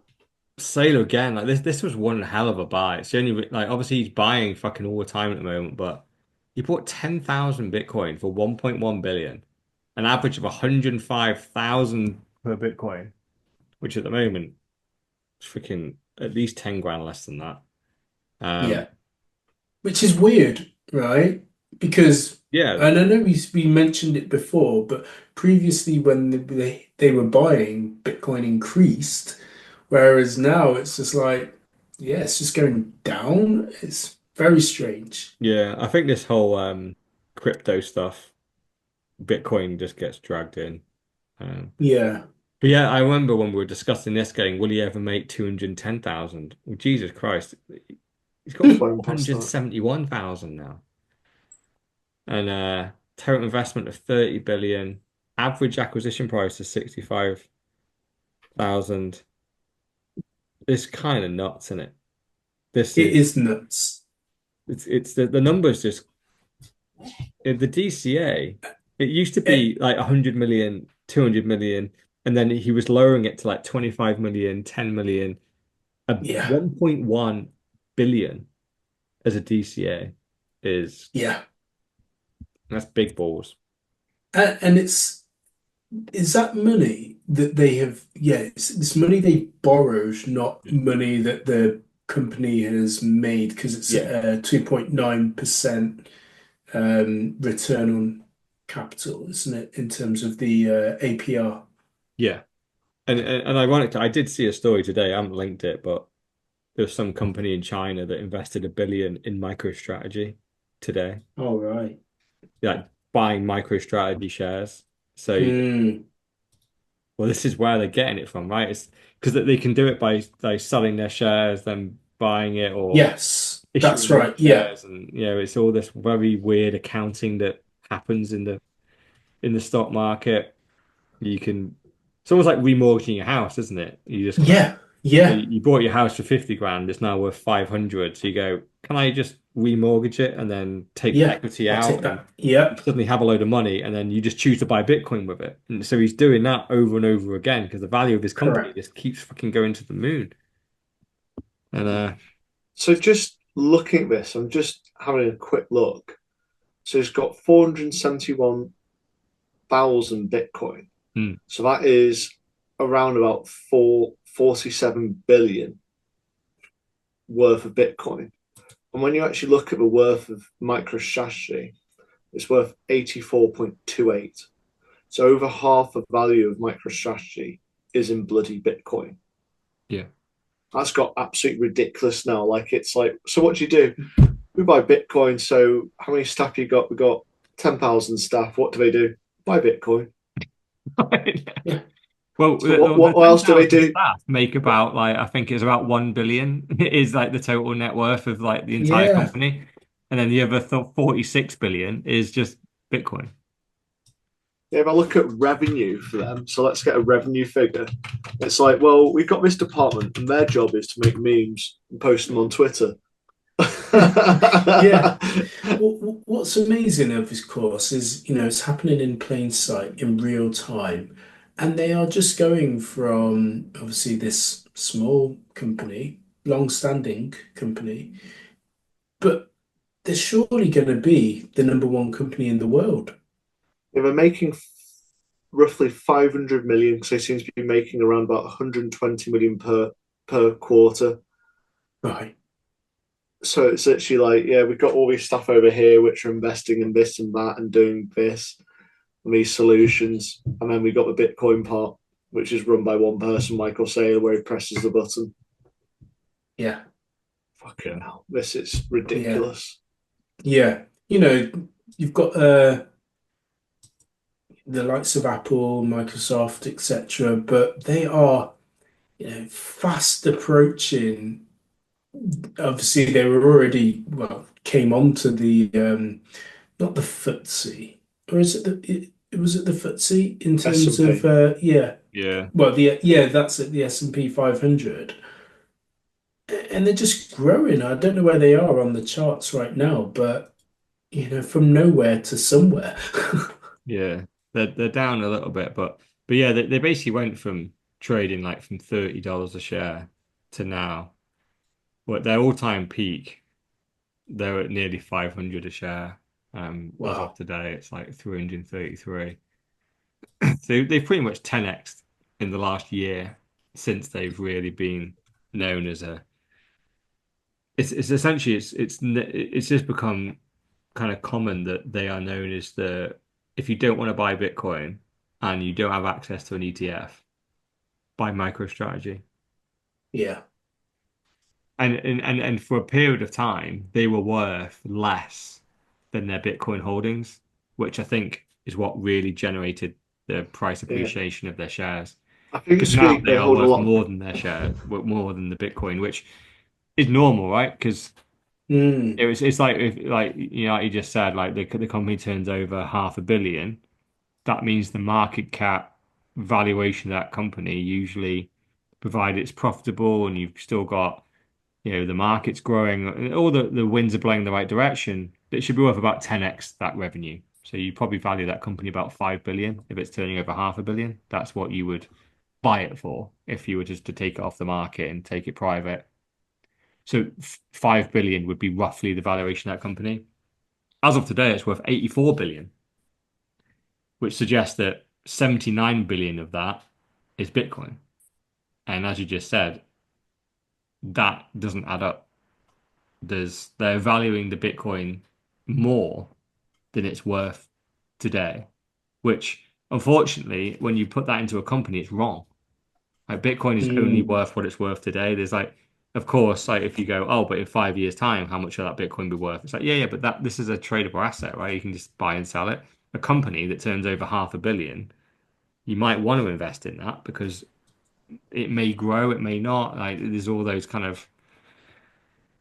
C: Sailor again, like this was one hell of a buy. It's the only like obviously he's buying fucking all the time at the moment, but he bought 10,000 Bitcoin for 1.1 billion, an average of 105,000 per Bitcoin, which at the moment is freaking at least 10 grand less than that.
A: Yeah. Which is weird, right? Because,
C: Yeah,
A: and I know we mentioned it before, but previously when they were buying, Bitcoin increased, whereas now it's just like, yeah, it's just going down. It's very strange.
C: yeah. I think this whole crypto stuff, Bitcoin just gets dragged in. Um,
A: Yeah.
C: But yeah, I remember when we were discussing this going, will he ever make 210,000? Well, Jesus Christ. He's got
B: Blown past that.
C: 471,000 now. And total investment of 30 billion. Average acquisition price is 65,000. It's kind of nuts, isn't it? This
A: It
C: is
A: is nuts.
C: it's the numbers just the DCA, it used to
A: Eh,
C: be like 100 million, 200 million, and then he was lowering it to like 25 million, 10 million. A
A: yeah.
C: 1.1 billion as a DCA
A: Yeah.
C: that's big balls.
A: And is that money that they have, yeah, it's money they borrowed, not money that the company has made, because it's
C: Yeah.
A: a 2.9% return on capital, isn't it, in terms of the APR?
C: Yeah. And ironically, I did see a story today. I haven't linked it, but there's some company in China that invested 1 billion in MicroStrategy today,
A: All right.
C: like buying MicroStrategy shares. So,
A: Mm,
C: well, this is where they're getting it from, right? It's because they can do it by selling their shares, then buying it, or
A: yes, that's
C: issuing more
A: right. Yeah.
C: shares, and it's all this very weird accounting that happens in the stock market. You can, it's almost like remortgaging your house, isn't it? You just kind of
A: Yeah. Yeah.
C: you bought your house for 50 grand, it's now worth 500. So you go, can I just remortgage it and then take the
A: Yeah.
C: equity
A: I'll take
C: out and
A: that. Yeah.
C: you suddenly have a load of money and then you just choose to buy Bitcoin with it. And so he's doing that over and over again because the value of his company
A: Correct.
C: just keeps fucking going to the moon. And
B: So just looking at this, I'm just having a quick look. So he's got 471,000 Bitcoin.
C: hmm,
B: So that is around about 47 billion worth of Bitcoin. And when you actually look at the worth of MicroStrategy, it's worth 84.28. So over half the value of MicroStrategy is in bloody Bitcoin.
C: yeah.
B: That's got absolutely ridiculous now. Like it's like, so what do you do? We buy Bitcoin. So how many staff you got? We got 10,000 staff. What do they do? Buy Bitcoin.
A: Yeah.
C: Well,
B: So
C: the
B: what else do they
C: 10,000
B: do?
C: staff make about like I think it's about 1 billion is like the total net worth of like the entire
A: Yeah.
C: company, and then the other 46 billion is just Bitcoin.
B: Yeah, if I look at revenue for them, so let's get a revenue figure. It's like, well, we've got this department, and their job is to make memes and post them on Twitter.
A: Yeah. What's amazing of this course is, it's happening in plain sight in real time. And they are just going from obviously this small company, long-standing company, but they're surely going to be the number one company in the world.
B: They were making roughly 500 million because they seem to be making around about 120 million per quarter.
A: Right.
B: So it's literally like, yeah, we've got all these stuff over here which are investing in this and that and doing this and these solutions, and then we've got the Bitcoin part, which is run by one person, Michael Saylor, where he presses the button.
A: Yeah.
B: Fucking hell, this is
A: Yeah.
B: ridiculous.
A: Yeah. You've got the likes of Apple, Microsoft, etc., but they are, fast approaching. Obviously, they were already, well, came onto the not the FTSE, or is it it was it the FTSE in
B: S and
A: terms of
B: P.
A: yeah,
C: Yeah.
A: well, that's it, the S&P 500, and they're just growing. I don't know where they are on the charts right now, but from nowhere to somewhere.
C: Yeah. They're down a little bit, but yeah, they basically went from trading like from $30 a share to now. What their all-time peak, they're at nearly 500 a share. As of
A: Wow.
C: today, it's like 333. So they've pretty much 10x in the last year since they've really been known as a. It's essentially it's just become kind of common that they are known as the if you don't want to buy Bitcoin and you don't have access to an ETF, buy MicroStrategy.
A: Yeah.
C: And for a period of time, they were worth less than their Bitcoin holdings, which I think is what really generated the price
B: Yeah,
C: appreciation of their shares.
B: I think
C: Because
B: it's
C: now
B: they
C: they are
B: hold a
C: worth
B: lot.
C: more than their share, more than the Bitcoin, which is normal, right? Because
A: Mm.
C: it's like if like like you just said, like the company turns over 500 million, that means the market cap valuation of that company usually, provided it's profitable and you've still got the market's growing, all the winds are blowing in the right direction, it should be worth about 10x that revenue. So you probably value that company about 5 billion. If it's turning over 500 million, that's what you would buy it for if you were just to take it off the market and take it private. So 5 billion would be roughly the valuation of that company. As of today, it's worth 84 billion, which suggests that 79 billion of that is Bitcoin. And as you just said, that doesn't add up. They're valuing the Bitcoin more than it's worth today, which unfortunately, when you put that into a company, it's wrong. Like Bitcoin is only
A: Mm.
C: worth what it's worth today. There's like, of course, like if you go, oh, but in 5 years' time, how much will that Bitcoin be worth? It's like, yeah, but this is a tradable asset, right? You can just buy and sell it. A company that turns over 500 million, you might want to invest in that because it may grow, it may not. Like there's all those kind of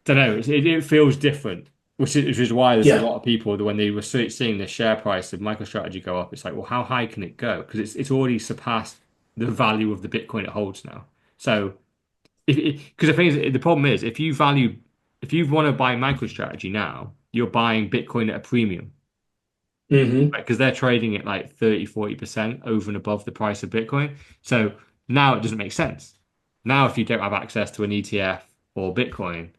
C: don't know. It feels different, which is why there's a
A: Yeah.
C: lot of people that when they were seeing the share price of MicroStrategy go up, it's like, well, how high can it go? Because it's already surpassed the value of the Bitcoin it holds now. So if because the problem is if you want to buy MicroStrategy now, you're buying Bitcoin at a premium,
A: Hmm.
C: right? Because they're trading at like 30-40% over and above the price of Bitcoin. So now it doesn't make sense. Now, if you don't have access to an ETF or Bitcoin,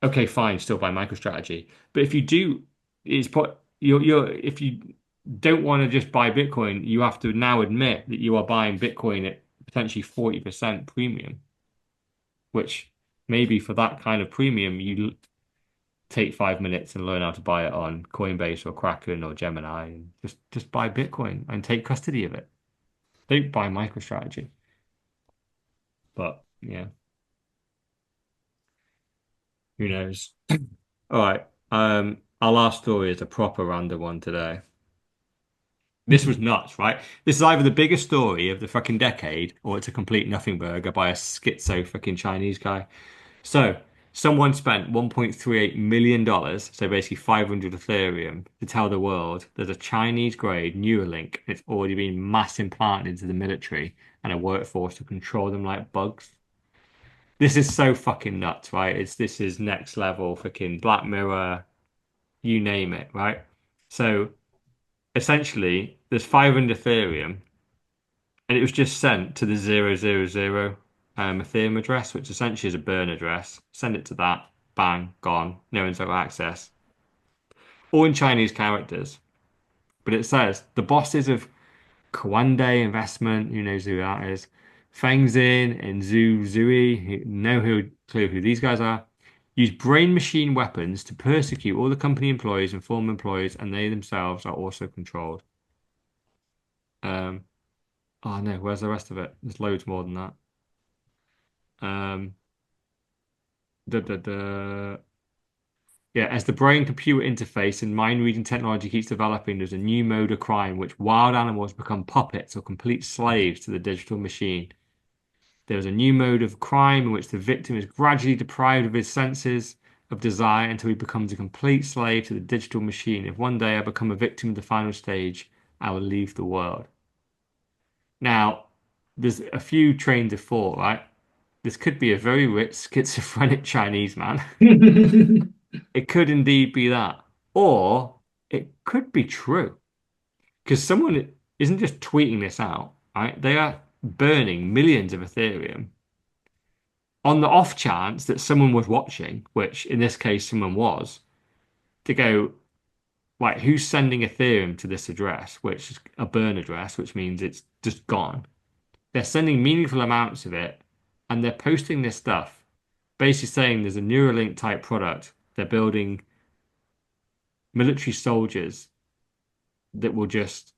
C: okay, fine, still buy MicroStrategy. But if you do, it's put you're if you don't want to just buy Bitcoin, you have to now admit that you are buying Bitcoin at potentially 40% premium, which maybe for that kind of premium, you take 5 minutes and learn how to buy it on Coinbase or Kraken or Gemini and just buy Bitcoin and take custody of it. Don't buy MicroStrategy. But yeah, who knows? All right. Our last story is a proper random one today. This was nuts, right? This is either the biggest story of the fucking decade or it's a complete nothing burger by a schizo fucking Chinese guy. So, Someone spent $1.38 million, so basically 500 Ethereum, to tell the world there's a Chinese grade Neuralink that's already been mass implanted into the military and a workforce to control them like bugs. This is so fucking nuts, right? This is next level fucking Black Mirror, you name it, right? So essentially, there's 500 Ethereum, and it was just sent to the 000 Ethereum address, which essentially is a burn address. Send it to that, bang, gone. No one's got access. All in Chinese characters. But it says the bosses of Kwande Investment, who knows who that is, Feng Xin and Zhu Zui, clue who these guys are, use brain machine weapons to persecute all the company employees and former employees, and they themselves are also controlled. Um, oh no, where's the rest of it? There's loads more than that. Um, da, da, da. Yeah, as the brain-computer interface and mind-reading technology keeps developing, there's a new mode of crime in which wild animals become puppets or complete slaves to the digital machine. There's a new mode of crime in which the victim is gradually deprived of his senses of desire until he becomes a complete slave to the digital machine. If one day I become a victim of the final stage, I will leave the world. Now, there's a few trains of thought, right? This could be a very rich schizophrenic Chinese man. It could indeed be that. Or it could be true. Because someone isn't just tweeting this out, right? They are burning millions of Ethereum on the off chance that someone was watching, which in this case someone was, to go, like, who's sending Ethereum to this address, which is a burn address, which means it's just gone. They're sending meaningful amounts of it, and they're posting this stuff, basically saying there's a Neuralink type product. They're building military soldiers that will just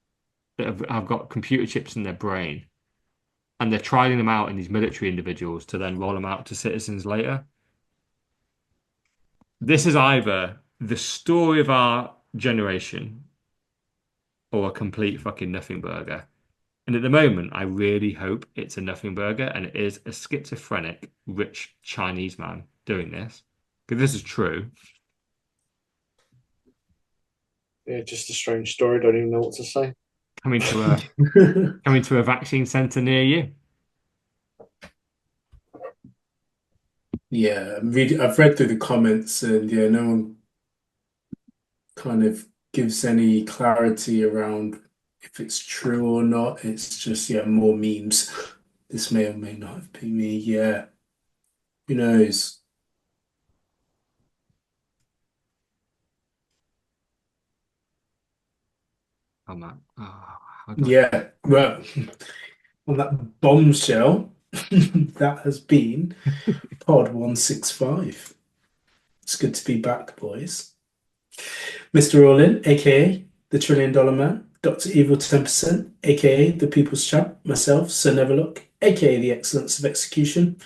C: that have got computer chips in their brain, and they're trying them out in these military individuals to then roll them out to citizens later. This is either the story of our generation or a complete fucking nothing burger. And at the moment, I really hope it's a nothing burger and it is a schizophrenic, rich Chinese man doing this. Because this is true.
B: Yeah, just a strange story. Don't even know what to say.
C: Coming to a vaccine center near you.
A: Yeah, I've read through the comments, and yeah, no one kind of gives any clarity around if it's true or not. It's just, yeah, more memes. This may or may not have been me. Yeah, who knows?
C: Oh man. Oh, how do I...
A: Yeah, well, on that bombshell, that has been Pod 165. It's good to be back, boys. Mr. Orlin, aka the Trillion Dollar Man, Dr. Evil 10%, aka the People's Champ, myself, Sir Neverlook, aka the Excellence of Execution,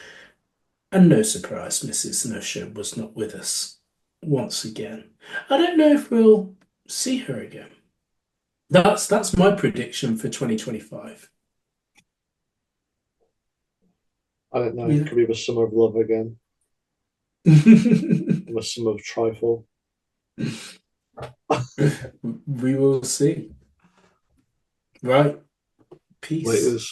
A: and no surprise, Mrs. No Show was not with us once again. I don't know if we'll see her again. That's my prediction for 2025.
B: I don't know.
A: Yeah.
B: It could be the summer of love again. The summer of trifle.
A: We will see. Right. Peace.
B: Laters.